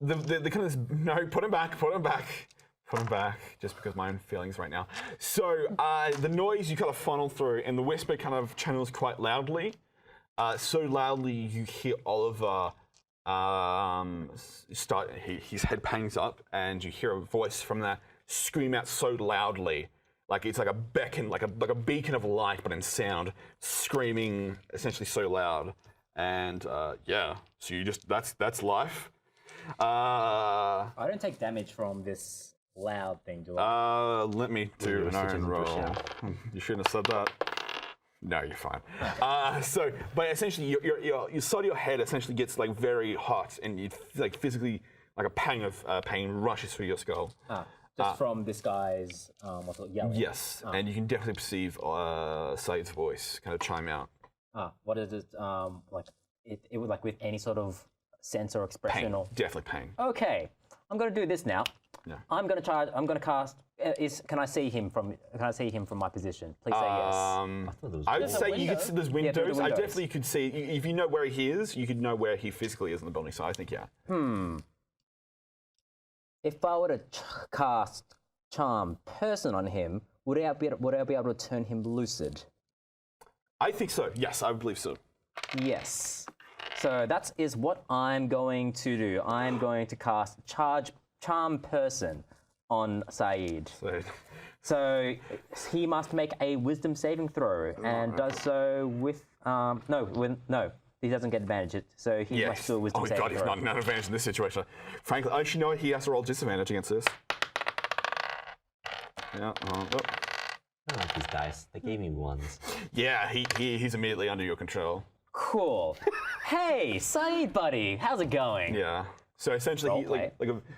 the kind of no, put him back, just because my own feelings right now. So the noise you kind of funnel through, and the whisper kind of channels quite loudly, so loudly you hear Oliver start. His head pangs up, and you hear a voice from there scream out so loudly. Like it's like a beacon, like a beacon of light, but in sound, screaming essentially so loud. And yeah, so you just that's life. I don't take damage from this loud thing, do I? Let me do an iron roll. You shouldn't have said that. No, you're fine. But essentially, your side of your head essentially gets like very hot, and you like physically like a pang of pain rushes through your skull. Just from this guy's yelling. Yes, and you can definitely perceive Said's voice kind of chime out. What is it? Like it was like with any sort of sense or expression Pain, or. definitely pain. Okay, I'm gonna do this now. Yeah. I'm gonna cast. Can I see him from my position? Please say yes. I would say you window. could see there's Yeah, through the windows. I windows. definitely could see if you know where he is. You could know where he physically is in the building. So I think yeah. If I were to cast Charm Person on him, would I be able to turn him lucid? I think so. Yes, I would believe so. Yes. So that is what I'm going to do. I'm going to cast Charm Person on Saeed. So he must make a Wisdom saving throw, and does so with no. He doesn't get advantage, so he must do a Wisdom saving God, he's throw. not an advantage in this situation. Frankly, I should know he has to roll disadvantage against this. Yeah. I like these dice. They gave me ones. Yeah, he's immediately under your control. Cool. Hey, Saeed, buddy, how's it going? Yeah. So essentially,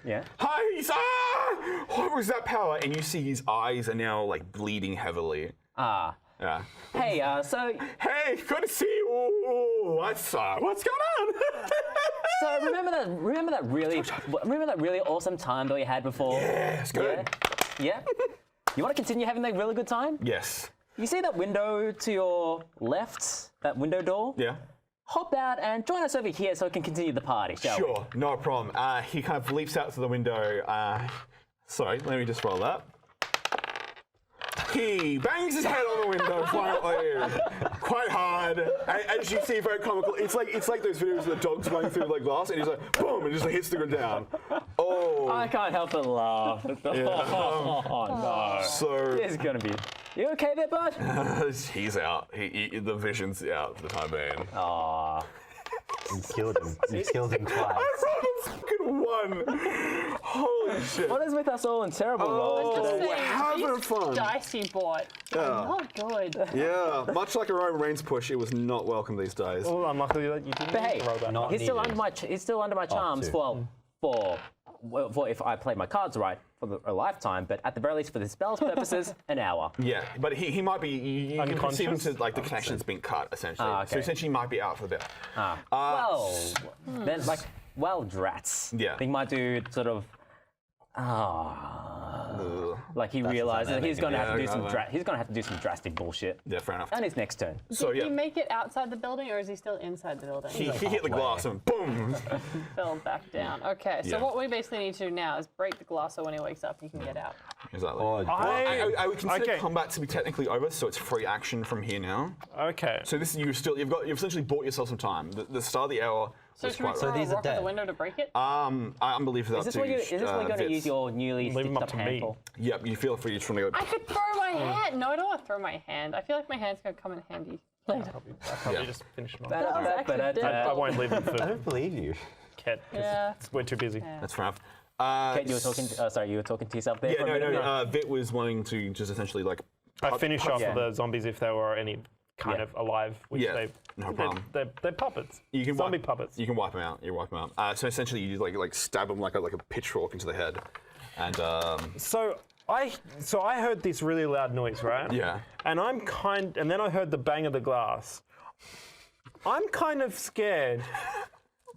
Yeah. Hi, what was that power? And you see his eyes are now like bleeding heavily. Yeah. Hey, so Hey, good to see you. Ooh, what's going on? So remember that really awesome time that we had before? Yeah, it's good. Yeah? You want to continue having that really good time? Yes. You see that window to your left? That window door? Yeah. Hop out and join us over here so we can continue the party, shall we? Sure, no problem. He kind of leaps out to the window. Sorry, let me just roll that. He bangs his head on the window quite hard. As you see, very comical. It's like those videos of the dogs running through the glass, and he's like, boom, and just hits the ground down. Oh. I can't help but laugh. Oh no. So This is gonna be. You okay there, bud? he's out. The vision's out for the time being. Aw. You killed him. You killed him twice. I rolled a fucking 1. Holy shit. What is with us all in terrible rolls Oh, today? we're having These fun. dice you bought Yeah. are not good. Yeah, much like a Roman Reigns push, it was not welcome these days. Well, unluckily that you didn't But hey, roll that. Not he's still needed. under my charms for if I play my cards right for a lifetime, but at the very least for the spell's purposes, an hour. Yeah, but he might be. You can perceive him Unconscious? to like the connection's been cut essentially. Ah, okay. So essentially, he might be out for a bit. Well, then like well-drats. Yeah. Think my dude sort of like he realizes that he's going to have to do some he's going to have to do some drastic bullshit. Yeah, fair enough. And his next turn. So Did he make it outside the building, or is he still inside the building? he hit the glass and boom. Fell back down. Okay, so Yeah. what we basically need to do now is break the glass so when he wakes up, he can get out. Exactly. Oh, I would consider okay. combat to be technically over, so it's free action from here now. Okay. So this you've essentially bought yourself some time. The start of the hour So was should we quite throw right. a these are rock at the dead. window to break it? I believe that. Is this where you're going to use your newly Leave him stitched up up to me. hand for? Yep, you feel free to go. I could throw my hand. No, I don't want to throw my hand. I feel like my hand's going to come in handy later. I'll probably just finish him off. was accidental. I won't leave him I for don't believe you. Ket. 'Cause Yeah. we're too busy. That's fair enough. Kate, you were talking. Sorry, you were talking to yourself there. Yeah, for a minute. no. Vit was wanting to just essentially like. I finish off yeah. the zombies if they were any kind Yeah. of alive, which Yeah, no problem. they're puppets. You can Zombie wipe, puppets. You can wipe them out. You wipe them out. So essentially, you like stab them like a pitchfork into the head, and So I heard this really loud noise, right? yeah. And and then I heard the bang of the glass. I'm kind of scared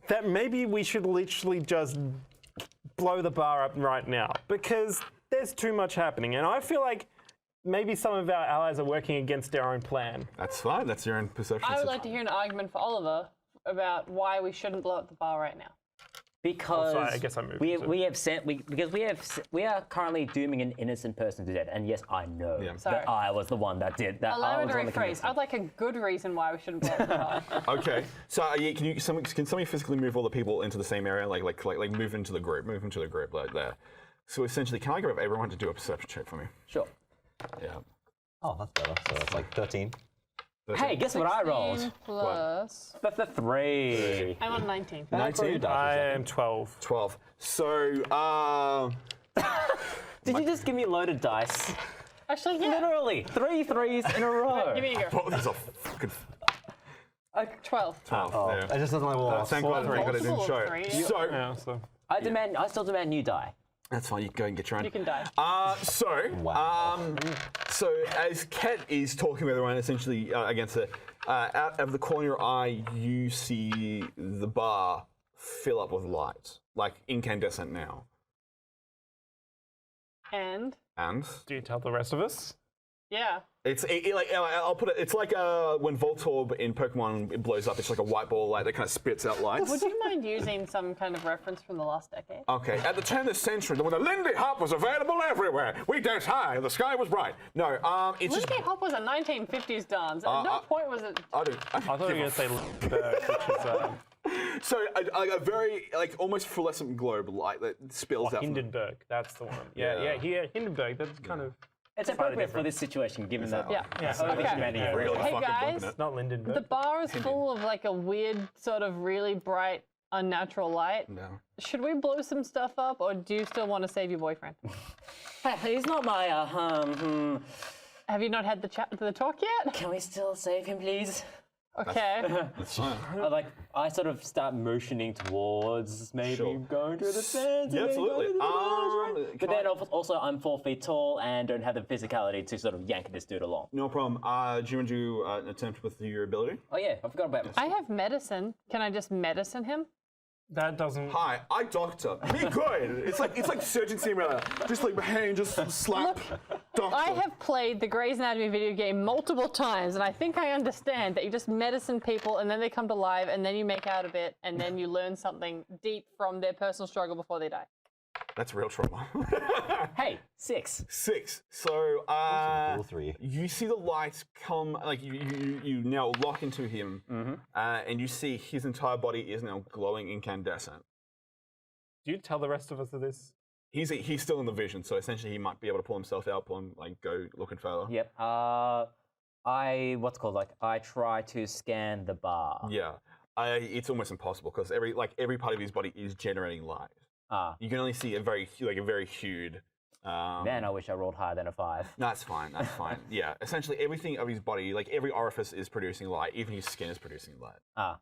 that maybe we should literally just blow the bar up right now because there's too much happening, and I feel like maybe some of our allies are working against our own plan. That's fine. That's your own perception. I would like to hear an argument for Oliver about why we shouldn't blow up the bar right now. Because sorry, I guess I moved we to- we are currently dooming an innocent person to death, and yes, I know Sorry. that I was the one that did that. Allow I me was to the one that rephrase. I'd like a good reason why we shouldn't blow up the bar. Okay. So can somebody physically move all the people into the same area, like move into the group, like there. So essentially, can I get everyone to do a perception check for me? Sure. Yeah. Oh, that's better. So it's like 13. Hey, guess what I 16 rolled? plus. The 3. I'm on 19. 19. I am 12. 12. So Did you just give me a load of dice? Actually, yeah. Literally 3 threes in a row. Give me a go. oh, there's a fucking 12. 12. Oh, there. it just doesn't like well. Thank God it didn't Multiple show. of three. So Yeah, so I still demand new die. that's fine. You can go and get your own. You can die. Wow. So as Ket is talking with everyone, essentially against it, out of the corner of your eye, you see the bar fill up with light, like incandescent now. And And do you tell the rest of us? yeah. I'll put it. It's like when Voltorb in Pokemon it blows up. It's like a white ball light that kind of spits out lights. Would you mind using some kind of reference from the last decade? Okay, at the turn of the century, when the Lindy Hop was available everywhere, we danced high and the sky was bright. No, it's just. Lindy Hop was a 1950s dance. At no point was it. I don't. I thought you were going to say Lindbergh, which is So a very almost fluorescent globe light that spills out. Hindenburg. That's the one. Yeah, Hindenburg. That's kind of It's appropriate for this situation, given that. Yeah. Okay. Really Hey fucking guys, bumping it. not Lindenburg. the bar is full of like a weird, sort of really bright, unnatural light. No. Should we blow some stuff up, or do you still want to save your boyfriend? He's not my Have you not had the talk yet? Can we still save him, please? Okay. That's fine. I sort of start motioning towards maybe Sure. going to the fence. Yeah, and then going absolutely. to the garage, right? Can But then also I'm 4 feet tall and don't have the physicality to sort of yank this dude along. No problem. Do you want to do an attempt with your ability? Oh yeah, I forgot about I have medicine. Can I just medicine him? That doesn't. Hi, I doctor. Be good. It's like Surgeon Simulator. Just like hand, just slap. Doctor. I have played the Grey's Anatomy video game multiple times, and I think I understand that you just medicine people, and then they come to life, and then you make out of it, and then you learn something deep from their personal struggle before they die. That's real trauma. Hey, 6. 6. So All 3. you see the lights come, like you now lock into him, and you see his entire body is now glowing incandescent. Do you tell the rest of us of this? He's still in the vision, so essentially he might be able to pull himself out, go looking further. Yep. I try to scan the bar. Yeah. It's almost impossible because every part of his body is generating light. You can only see a very hued. Man, I wish I rolled higher than a 5. That's fine. That's fine. Yeah. Essentially, everything of his body, like every orifice, is producing light. Even his skin is producing light.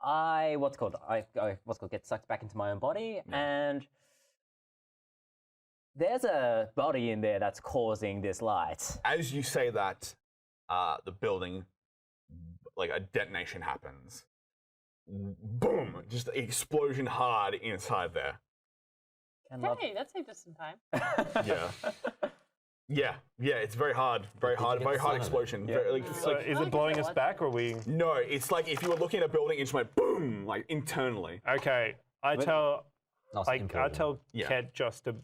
I get sucked back into my own body, and there's a body in there that's causing this light. As you say that, the building, like a detonation happens, boom, just an explosion hard inside there. Hey, that saved us some time. Yeah, it's very hard, very hard explosion. Very, So is it blowing us back, or are we? no, it's like if you were looking at a building, it just went boom, like internally. Okay, I tell Yeah. Ket just to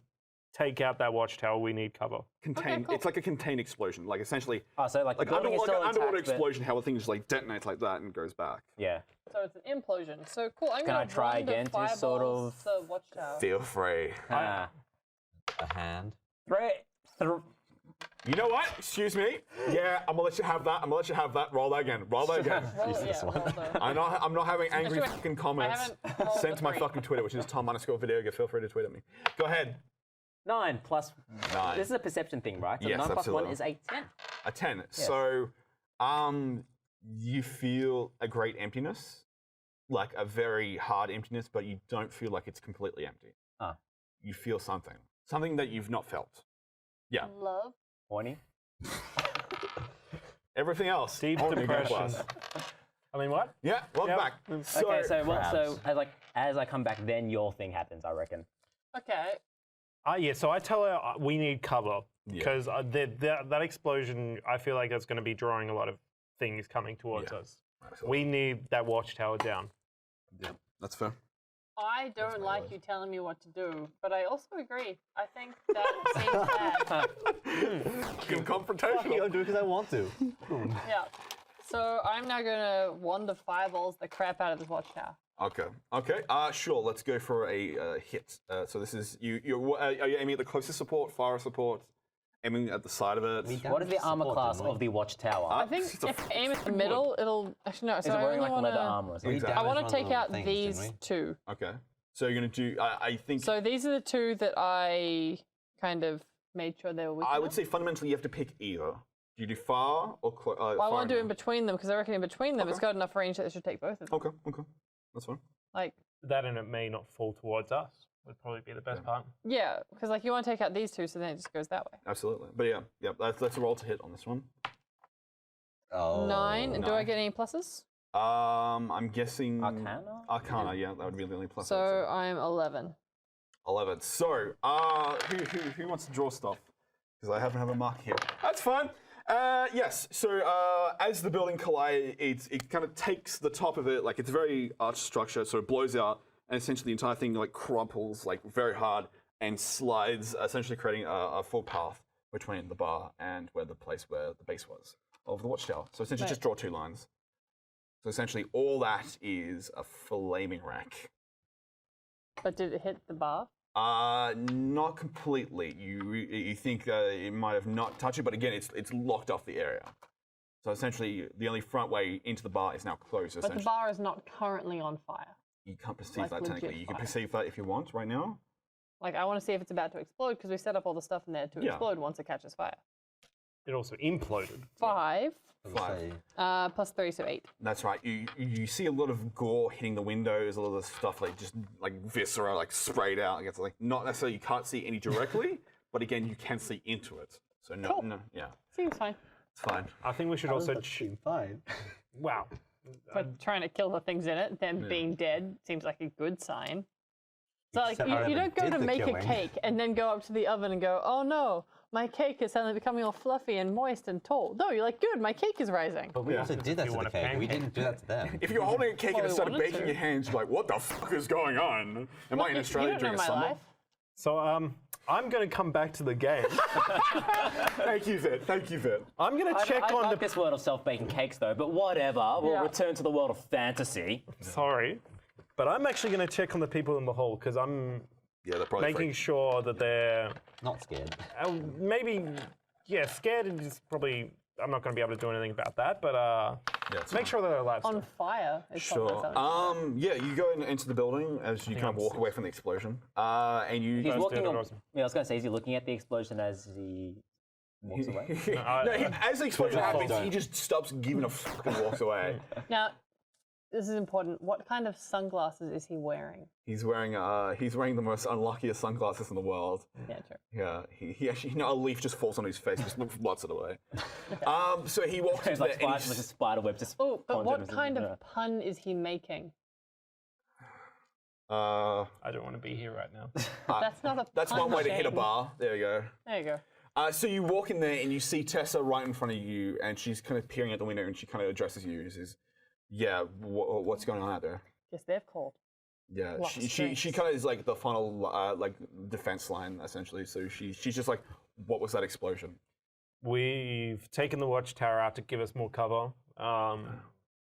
take out that watchtower. We need cover. Contained. cool. It's like a contained explosion, like essentially, Oh, so like the like building is still an underwater intact, but- explosion. How a thing just like detonates like that and goes back. Yeah. So it's an implosion. So cool. I'm Can gonna I try run the again to sort fireballs of- the watchtower. Feel free. Ah. A hand. You know what? Excuse me. Yeah, I'm gonna let you have that. Roll that again. Roll that again. Roll, yeah, roll the- I'm not having angry Actually, fucking comments haven't rolled sent the to my 3. fucking Twitter, which is Tom_Videoga. Feel free to tweet at me. Go ahead. 9 plus. 9. This is a perception thing, right? So Yes, 9 plus 1 absolutely. is a 10. A 10. So, you feel a great emptiness, like a very hard emptiness, but you don't feel like it's completely empty. Ah. You feel something that you've not felt. Yeah. Love. Horny. Everything else. Deep only go depression. plus. I mean, what? Yeah. Welcome back. So, Okay, so crabs. as I come back, then your thing happens, I reckon. Okay. Yeah, so I tell her we need cover Yeah. because that explosion, I feel like it's going to be drawing a lot of things coming towards Yeah. us. Absolutely. We need that watchtower down. Yeah, that's fair. I don't like you telling me what to do, but I also agree. I think that seems bad. Fucking confrontational. I'll do it because I want to. Yeah. So I'm now gonna wand of fireballs the crap out of this watchtower. Okay. Sure. Let's go for a hit. So this is you. Are you aiming at the closest support, fire support? Aiming at the side of it. What is the armor class of the watchtower? I think it's a if aim at the middle, it'll actually no. is So it I wearing really like leather wanna. armor or something? Exactly. I want Damage to take on the out things, these didn't we? 2. Okay. So you're gonna do. I think. So these are the 2 that I kind of made sure they were weak I would enough. say fundamentally you have to pick either. Do you do far or close? Well, I want to do it in between them because I reckon in between them it's got enough range that it should take both of them. Okay. That's fine. Like, That and it may not fall towards us would probably be the best part. yeah, because like you want to take out these 2, so then it just goes that way. Absolutely. But yeah. Let's roll to hit on this one. Oh. 9. And do I 9. get any pluses? I'm guessing. Arcana? Yeah, that would be the only plus. So I'm 11. 11. So, who wants to draw stuff? Because I haven't have a mark here. That's fine. Yes. So, as the building collides, it kind of takes the top of it, like it's a very arched structure, so it blows out, and essentially the entire thing like crumples like very hard and slides, essentially creating a full path between the bar and where the base was of the watchtower. So essentially, just draw 2 lines. So essentially, all that is a flaming wreck. But did it hit the bar? Not completely. You think it might have not touched it, but again, it's locked off the area. So essentially, the only front way into the bar is now closed. But the bar is not currently on fire. You can't perceive like that legit technically. You can fire. perceive that if you want right now. Like, I want to see if it's about to explode because we set up all the stuff in there to Yeah. explode once it catches fire. It also imploded. 5 5. plus 3, so 8. That's right. You see a lot of gore hitting the windows, a lot of the stuff like just like viscera like sprayed out. Like, it's like not necessarily you can't see any directly, but again you can see into it. So Cool. yeah, Seems fine. it's fine. I think we should also. Fine. Wow. But trying to kill the things in it, them being dead, seems like a good sign. So like, Except I you never don't go did to the make a killing. cake and then go up to the oven and go, oh no, my cake is suddenly becoming all fluffy and moist and tall. No, you're like, good, my cake is rising. But we also did that you to want the a cake. We pancake. didn't do that to them. If you're holding a cake and Well, it we started wanted baking to. your hands, you're like, what the fuck is going on? Am I in Australia you don't during know a my summer? life. So I'm going to come back to the game. Thank you, Vid. I'm going to check I on like the. this world of self-baking cakes, though, but whatever. We'll Yeah. return to the world of fantasy. Sorry, but I'm actually going to check on the people in the hall because I'm Yeah, they're probably making freaked. sure that they're Not scared. maybe scared is probably. I'm not going to be able to do anything about that, but it's make fine. sure they're alive. On fire. Is Sure. Yeah, you go into the building as you kind of walk away from the explosion, and you. He's Guys walking do on. it, Rosen. Yeah, I was going to say, is he looking at the explosion as he walks away? As the explosion happens, don't. he just stops giving a fuck and walks away. Now, this is important. What kind of sunglasses is he wearing? He's wearing the most unluckiest sunglasses in the world. Yeah, true. Yeah, he actually, a leaf just falls on his face, just blots it away. So he walks It's into like there and like a spider web just. Oh, but conjured what him. kind of pun is he making? Uh, I don't want to be here right now. That's not a that's one way to hit a punching. bar. There you go. There you go. So you walk in there and you see Tessa right in front of you, and she's kind of peering out the window, and she kind of addresses you. She says, "Yeah, what's going on out there?" Yes, they've called. Yeah, Lots of she drinks. kind of is like the final like defense line essentially. So she's just like, "What was that explosion?" We've taken the watchtower out to give us more cover.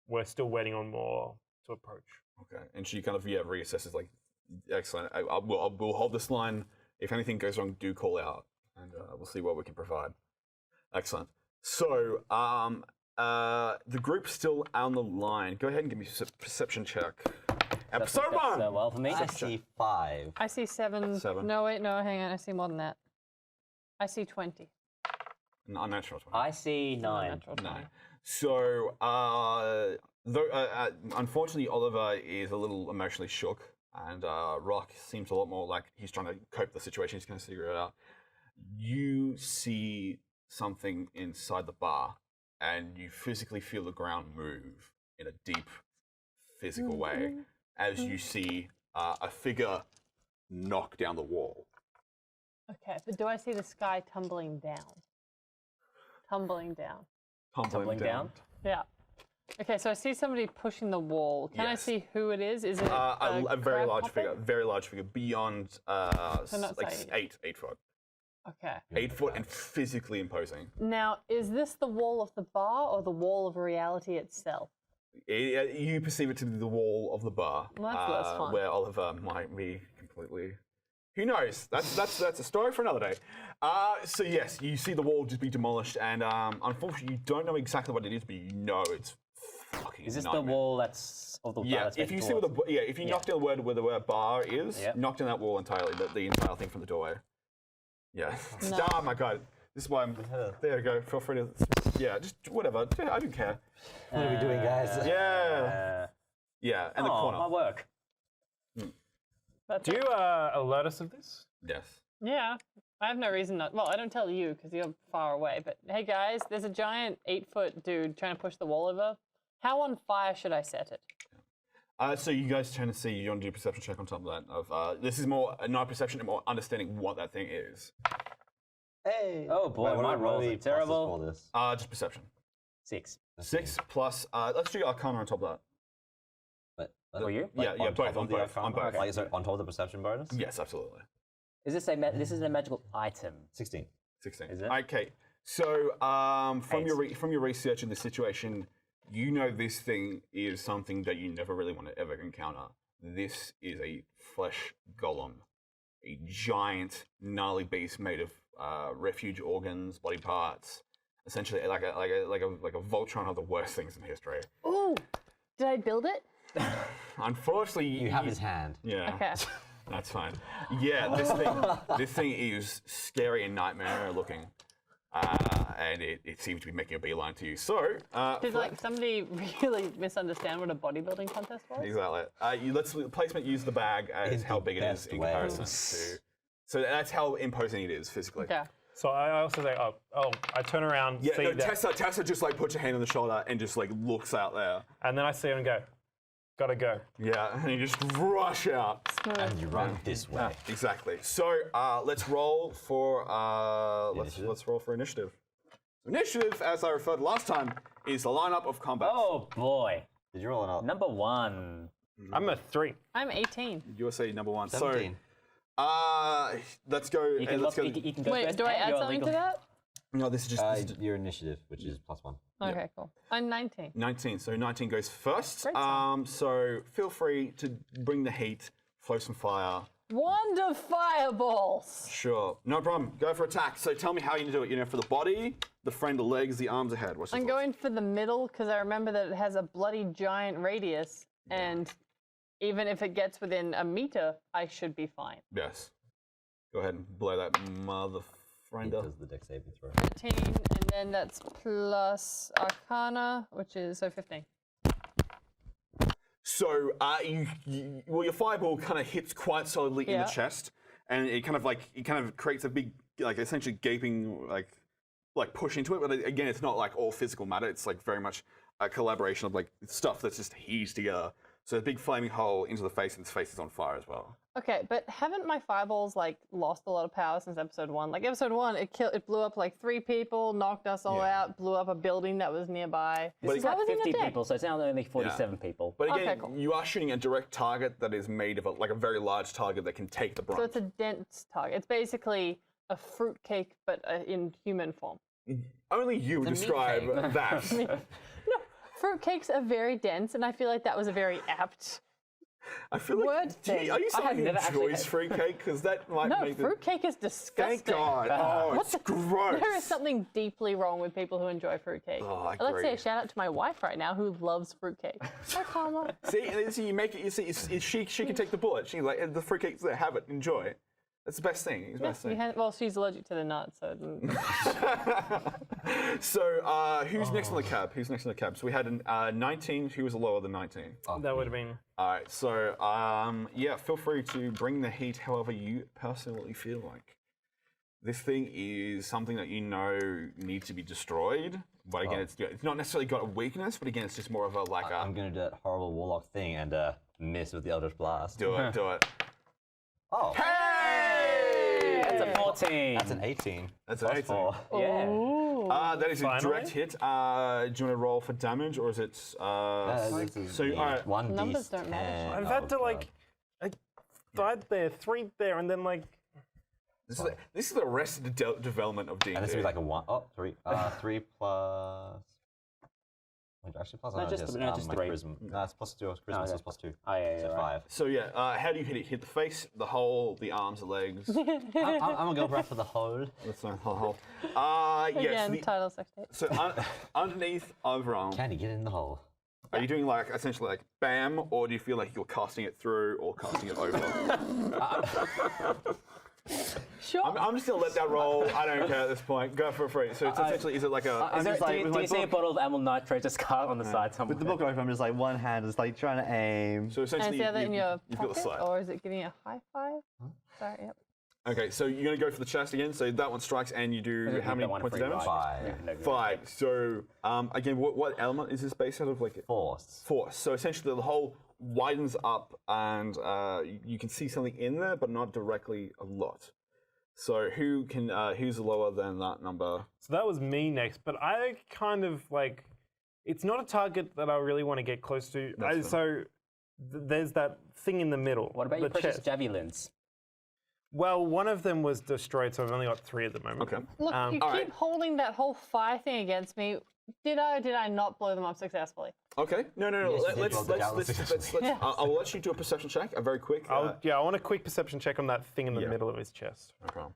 We're still waiting on more to approach. Okay, and she kind of reassesses like, "Excellent. We'll hold this line. If anything goes wrong, do call out, and we'll see what we can provide." Excellent. So the group's still on the line. Go ahead and give me a perception check. Episode one. So well for me. I see 5. I see 7. 7. No, wait, no, hang on. I see more than that. I see 20. Unnatural 20. I see 9. Unnatural 20. So, unfortunately, Oliver is a little emotionally shook, and Rock seems a lot more like he's trying to cope with the situation. He's going to figure it out. You see something inside the bar, and you physically feel the ground move in a deep, physical way as you see a figure knock down the wall. Okay, but do I see the sky tumbling down? Tumbling down. Tumbling down? Yeah. Okay, so I see somebody pushing the wall. Can I Yes. see who it is? Is it A very crab large hopping? figure, very large figure, beyond not like Saeed. 8 foot. Okay. 8 foot and physically imposing. Now, is this the wall of the bar or the wall of reality itself? You perceive it to be the wall of the bar, Well, that's less fun. where Oliver might be completely. Who knows? That's a story for another day. So yes, you see the wall just be demolished, and unfortunately, you don't know exactly what it is, but you know it's fucking. Is this nightmare. the wall that's of the bar Yeah, that's if you facing see towards- where if you knock down the word where the word bar is, Yep. knock down that wall entirely, the entire thing from the doorway. Yeah. No. Oh my god. This is why I'm. There you go. Feel free to. Yeah, just whatever. I don't care. What are we doing, guys? Yeah. Yeah, and the Oh, corner. my work. That's Do you alert us of this? Yes. Yeah. I have no reason not. Well, I don't tell you because you're far away. But hey, guys, there's a giant 8-foot dude trying to push the wall over. How on fire should I set it? So you guys trying to see, you want to do a perception check on top of that. This is more not perception, more understanding what that thing is. Hey. Oh boy, Wait, what my are rolls we are pluses terrible. for this? Just perception. 6. 6 plus. Let's do Arcana on top of that. For you? Like, yeah, on both, top on of the both, on Arcana? both. Like, is it on top of the perception bonus? Yes, absolutely. Is this this is a magical item? 16. 16. Is it? Okay. So from Eight. your research in this situation, you know this thing is something that you never really want to ever encounter. This is a flesh golem, a giant gnarly beast made of refuge organs, body parts, essentially like a Voltron of the worst things in history. Ooh, did I build it? Unfortunately, You have his hand. Yeah. Okay. That's fine. Yeah, this thing is scary and nightmare looking, and it seems to be making a beeline to you. So, Did like somebody really misunderstand what a bodybuilding contest was? exactly. Let's placement use the bag as In how the big it is best in way. comparison to. So that's how imposing it is physically. Okay. So I also say, I turn around, Yeah. see No, that, Tessa just like puts her hand on the shoulder and just like looks out there. and then I see him and go, gotta go. Yeah, and you just rush out. And you run this way. Exactly. So let's roll for Initiative? let's roll for initiative. Initiative, as I referred last time, is the lineup of combat. Oh boy. Did you roll it up? Number 1. I'm a 3. I'm 18. USA number 1. 17. So let's go. You can, let's go. you can go Wait, first do I and add you're something legal. to that? No, this is just Your initiative, which is +1. Okay, cool. I'm 19. 19. So 19 goes first. Great sound. So feel free to bring the heat, flow some fire. Wand of fireballs. Sure, no problem. Go for attack. So tell me how you do it. You know, for the body, the frame, the legs, the arms, the head. What's your I'm thoughts? going for the middle because I remember that it has a bloody giant radius, and even if it gets within a meter, I should be fine. Yes. Go ahead and blow that mother He friend up. does the dex saving throw. 13, and then that's plus Arcana, which is so 15. So, well, your fireball kind of hits quite solidly in Yeah. the chest, and it kind of creates a big, like, essentially gaping, like push into it. But again, it's not like all physical matter. It's like very much a collaboration of like stuff that's just heaves together. So a big flaming hole into the face, and its face is on fire as well. Okay, but haven't my fireballs like lost a lot of power since episode 1? Like episode 1, it blew up like 3 people, knocked us all out, blew up a building that was nearby. This is like 50 people, so it's now only 47 people. But again, Okay, cool. you are shooting a direct target that is made of a very large target that can take the brunt. So it's a dense target. It's basically a fruitcake, but in human form. Only you would describe meat that. No, fruitcakes are very dense, and I feel like that was a very apt. I feel like. Word thing. Are you someone who never actually enjoys fruitcake? Because that might No, make fruitcake is disgusting. Thank God. Oh, it's gross. There is something deeply wrong with people who enjoy fruitcake. Oh, I Let's say agree. a shout out to my wife right now who loves fruitcake. Hi, Karma. See, you make it. You see, she can take the bullet. She's like, the fruitcake's there. Have it. Enjoy it. That's the best thing. It's the best thing. Well, she's allergic to the nuts, so. So, who's next on the cab? Who's next on the cab? So we had 19. Who was lower than 19? That would have been. All right. So, yeah, feel free to bring the heat however you personally feel like. This thing is something that you know needs to be destroyed. But again, it's not necessarily got a weakness, but again, it's just more of a like a. I'm gonna do that horrible warlock thing and miss with the Eldritch Blast. Do it. Oh, Hey! That's a 14. that's an 18. That's an Plus 18. 4. Yeah. That is a direct hit. Do you want to roll for damage, or is it? This is So, the all right. 1d10. Numbers don't matter. I've had to like. I died there, 3 there, and then like. This is the rest of the development of D&D. And this would be like a 1. Oh, 3. 3 plus. Wait, actually, plus No, just my 3. charisma. No, it's plus 2. Charisma, so it's plus 2. Oh, yeah, So right. 5. So yeah, how do you hit it? Hit the face, the hole, the arms, the legs. I'm gonna go right for the hole. That's the hole. Yes. Again, title sex tape. So underneath overarm, Can you get in the hole? are you doing like essentially like bam, or do you feel like you're casting it through or casting it over? Sure. I'm just gonna let that roll. I don't care at this point. Go for free. So it's essentially, is it like a? Do you see a bottle of amyl nitrate just carved on the side somewhere? With the book open, I'm just like one hand is like trying to aim. So and essentially, is the other in your you've got the pocket, slide. or is it giving you a high five? Sorry, yep. Okay, so you're gonna go for the chest again. So that one strikes, and you do how many points of damage? 5. 5. So again, what element is this based out of? Like Force. force. So essentially, the hole widens up, and you can see something in there, but not directly a lot. So who's lower than that number? So that was me next, but I kind of like. It's not a target that I really want to get close to. There's that thing in the middle. What about the your precious chest. javelins? Well, one of them was destroyed, so I've only got 3 at the moment. Okay. Look, you all keep right. holding that whole fire thing against me. Did I or did I not blow them up successfully? Okay. No. Yes, you did Let's. roll the javelin. I'll let you do a perception check. A very quick. I want a quick perception check on that thing in the middle of his chest. no problem.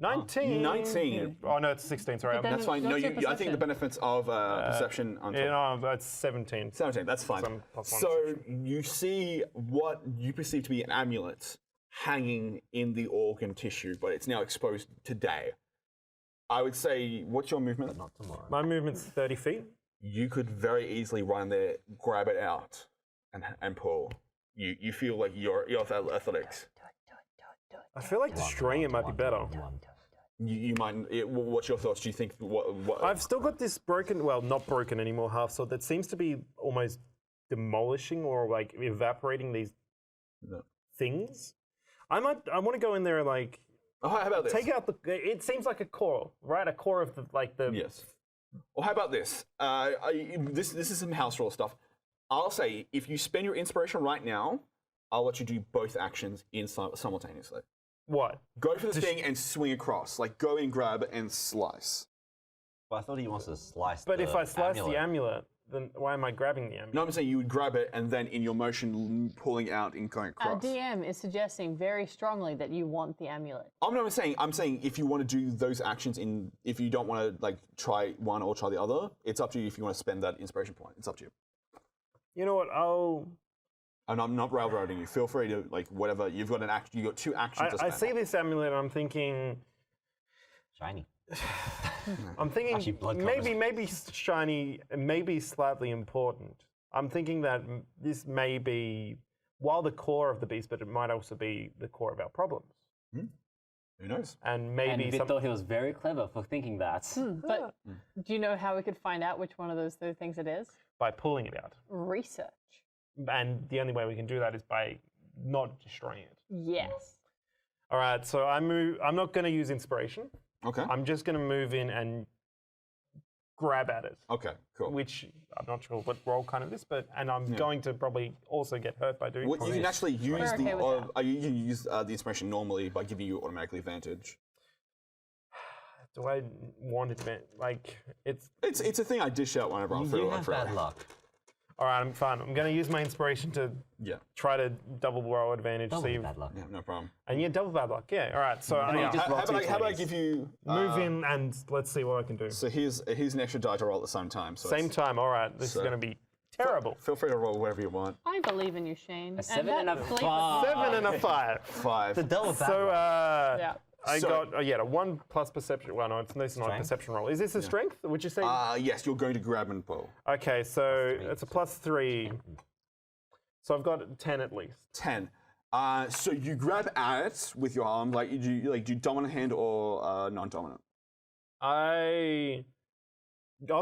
19. 19. Oh no, it's 16. Sorry. But then- That's fine. No, What's your I think the perception? benefits of perception on top. Yeah, no, it's 17. 17. That's fine. Some plus 1 So perception. you see what you perceive to be an amulet hanging in the organ tissue, but it's now exposed today. I would say, what's your movement? Not tomorrow. My movement's 30 feet. You could very easily run there, grab it out, and pull. You feel like you're athletics. I feel like destroying it might be better. You might. What's your thoughts? Do you think what? I've still got this broken, well, not broken anymore, half sword that seems to be almost demolishing or like evaporating these things. I want to go in there and like Oh, how about this? take out the. It seems like a core, right? A core of the. Yes. Well, how about this? This is some house rule stuff. I'll say if you spend your inspiration right now, I'll let you do both actions simultaneously. What? Go for the thing and swing across. Like go in, grab, and slice. But I thought he wants to slice. But the if I slice amulet. the amulet, then why am I grabbing the amulet? No, I'm saying you would grab it and then in your motion pulling out and going Our across. DM is suggesting very strongly that you want the amulet. I'm saying if you want to do those actions if you don't want to like try one or try the other, it's up to you if you want to spend that inspiration point. It's up to you. You know what? And I'm not railroading you. Feel free to like whatever. You've got an action. You got 2 actions to I spend. see this amulet and I'm thinking. Shiny. I'm thinking Actually, blood maybe shiny, maybe slightly important. I'm thinking that this may be, while the core of the beast, but it might also be the core of our problems. Who knows? And maybe And Vic thought he was very clever for thinking that. But do you know how we could find out which one of those 3 things it is? by pulling it out. Research. And the only way we can do that is by not destroying it. Yes. All right, so I'm not going to use inspiration. Okay. I'm just going to move in and grab at it. Okay, cool. Which I'm not sure what role kind of is, and I'm going to probably also get hurt by doing You can actually use We're okay with that. you can use the inspiration normally by giving you automatically advantage. Do I want it? Like, it's It's a thing I dish out whenever I'm You have bad luck. all right. I'm fine. I'm going to use my inspiration to Yeah. try to double roll advantage. Double so you, bad luck. Yeah, no problem. and yeah, double bad luck. Yeah. All right. So you yeah, just roll How about I 2 give you move in and let's see what I can do. So here's an extra die to roll at the same time. So Same time. All right. This is So- going to be terrible. Feel free to roll whatever you want. I believe in you, Shane. A 7 and that a fleet 5. 7 and a 5. 5. The double bad So luck. Yeah. I So- got a 1 plus perception. Well, no, it's not a Strength? perception roll. Is this a strength? Would you say? Yes, you're going to grab and pull. Okay, so it's a +3. So I've got 10 at least. 10. So you grab at it with your arm, do you dominant hand or non-dominant? I'll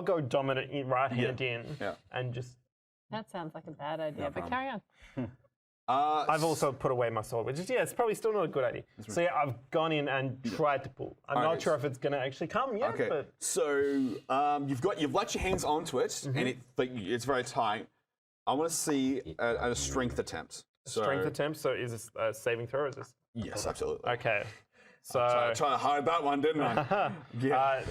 go dominant right hand in Yeah. and just. That sounds like a bad idea, but problem. carry on. I've also put away my sword, which is it's probably still not a good idea. So yeah, I've gone in and tried to pull. I'm not Okay. sure if it's going to actually come yet, Okay. but So you've latched your hands onto it, and it's very tight. I want to see a strength attempt. strength attempt. So is this a saving throw? Or is this Yes, absolutely. okay? So Trying to hide that one, didn't I?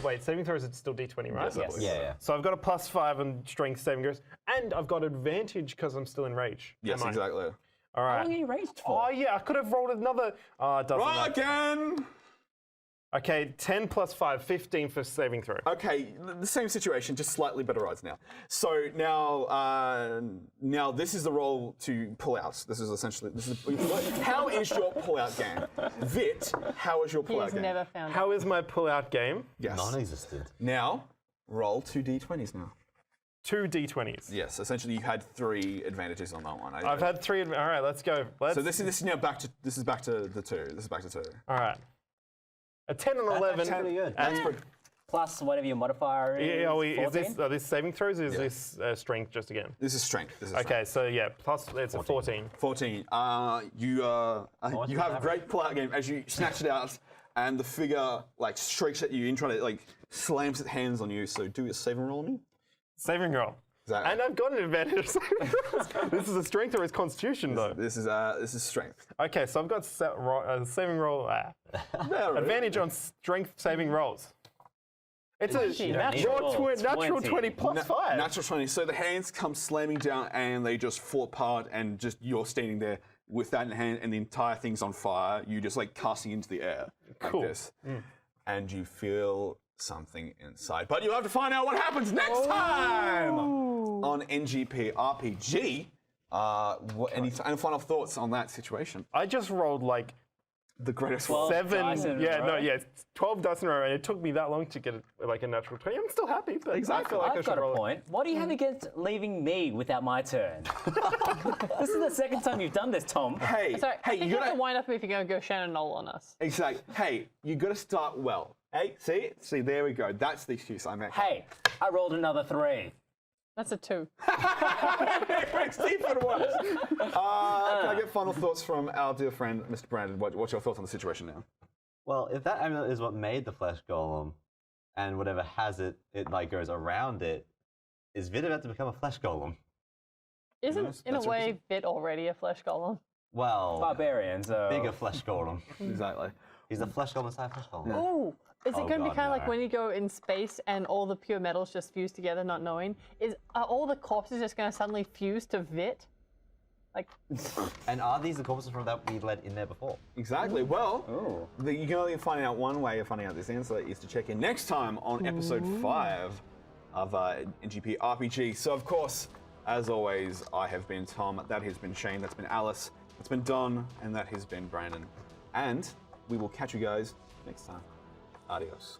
wait, saving throw is it still D20, right? Yes, I believe so. Yeah. So I've got a +5 on strength saving throws, and I've got advantage because I'm still in rage. Yes, Am I? exactly. All How right. long are you raged for? Oh yeah, I could have rolled another. Oh, it doesn't Roll matter. again. Okay, 10 plus 5, 15 for saving throw. Okay, the same situation, just slightly better odds now. So now this is the roll to pull out. This is essentially how is your pull-out game? Vit, how is your He pull-out has game? never found How is my pull-out game? Yes. Non-existent. Now roll 2 d20s now. 2 d20s. Yes, essentially you had 3 advantages on that one. I've had 3. All right, let's go. So this is now back to the 2. This is back to 2. All right. A 10 and 11. actually pretty good. And Plus whatever your modifier is. yeah, is 14? this saving throws or is this strength just again? This is strength. This is Okay, so yeah, plus it's a 14. 14. You have a great pull-out game as you snatch it out, and the figure streaks at you and trying to slams its hands on you. So do a saving roll on me. Saving roll. Exactly. And I've got an advantage. This is a strength or is constitution though? This is strength. Okay, so I've got saving roll. Advantage on strength saving rolls. It's a natural 20 plus 5. Natural 20. So the hands come slamming down and they just fall apart, and just you're standing there with that in hand, and the entire thing's on fire. You just casting into the air like Cool. this, and you feel something inside. But you'll have to find out what happens next time on NGP RPG. Any final thoughts on that situation? I just rolled The greatest 12 dice in a row. 12 dice in a row, and it took me that long to get a natural 20. I'm still happy, but I feel like I I've should got a roll it. point. What do you have against leaving me without my turn? This is the second time you've done this, Tom. Hey, Sorry, I hey, think you you have gotta to wind up if you're going to go Shannon Knoll on us. exactly. Hey, you gotta start well. Hey, see, there we go. That's the excuse I make. Hey, I rolled another 3. That's a 2. It's even worse. Can I get final thoughts from our dear friend, Mr. Brandon? What's your thoughts on the situation now? Well, if that amulet is what made the flesh golem, and whatever has it goes around it, is Vid about to become a flesh golem? Isn't, Yes, in a that's way, Vit already a flesh golem? Well, Barbarian, so. bigger flesh golem. Exactly. He's a flesh golem inside a flesh golem. Oh, is it Oh, going to be God, kind of like no. when you go in space and all the pure metals just fuse together, not knowing? Are all the corpses just going to suddenly fuse to Vit? And are these the corpses from that we let in there before? Exactly. Well, you can only find out one way of finding out this answer is to check in next time on episode 5 of NGP RPG. So, of course, as always, I have been Tom, that has been Shane, that's been Alice, that's been Don, and that has been Brandon. And we will catch you guys next time. Adios.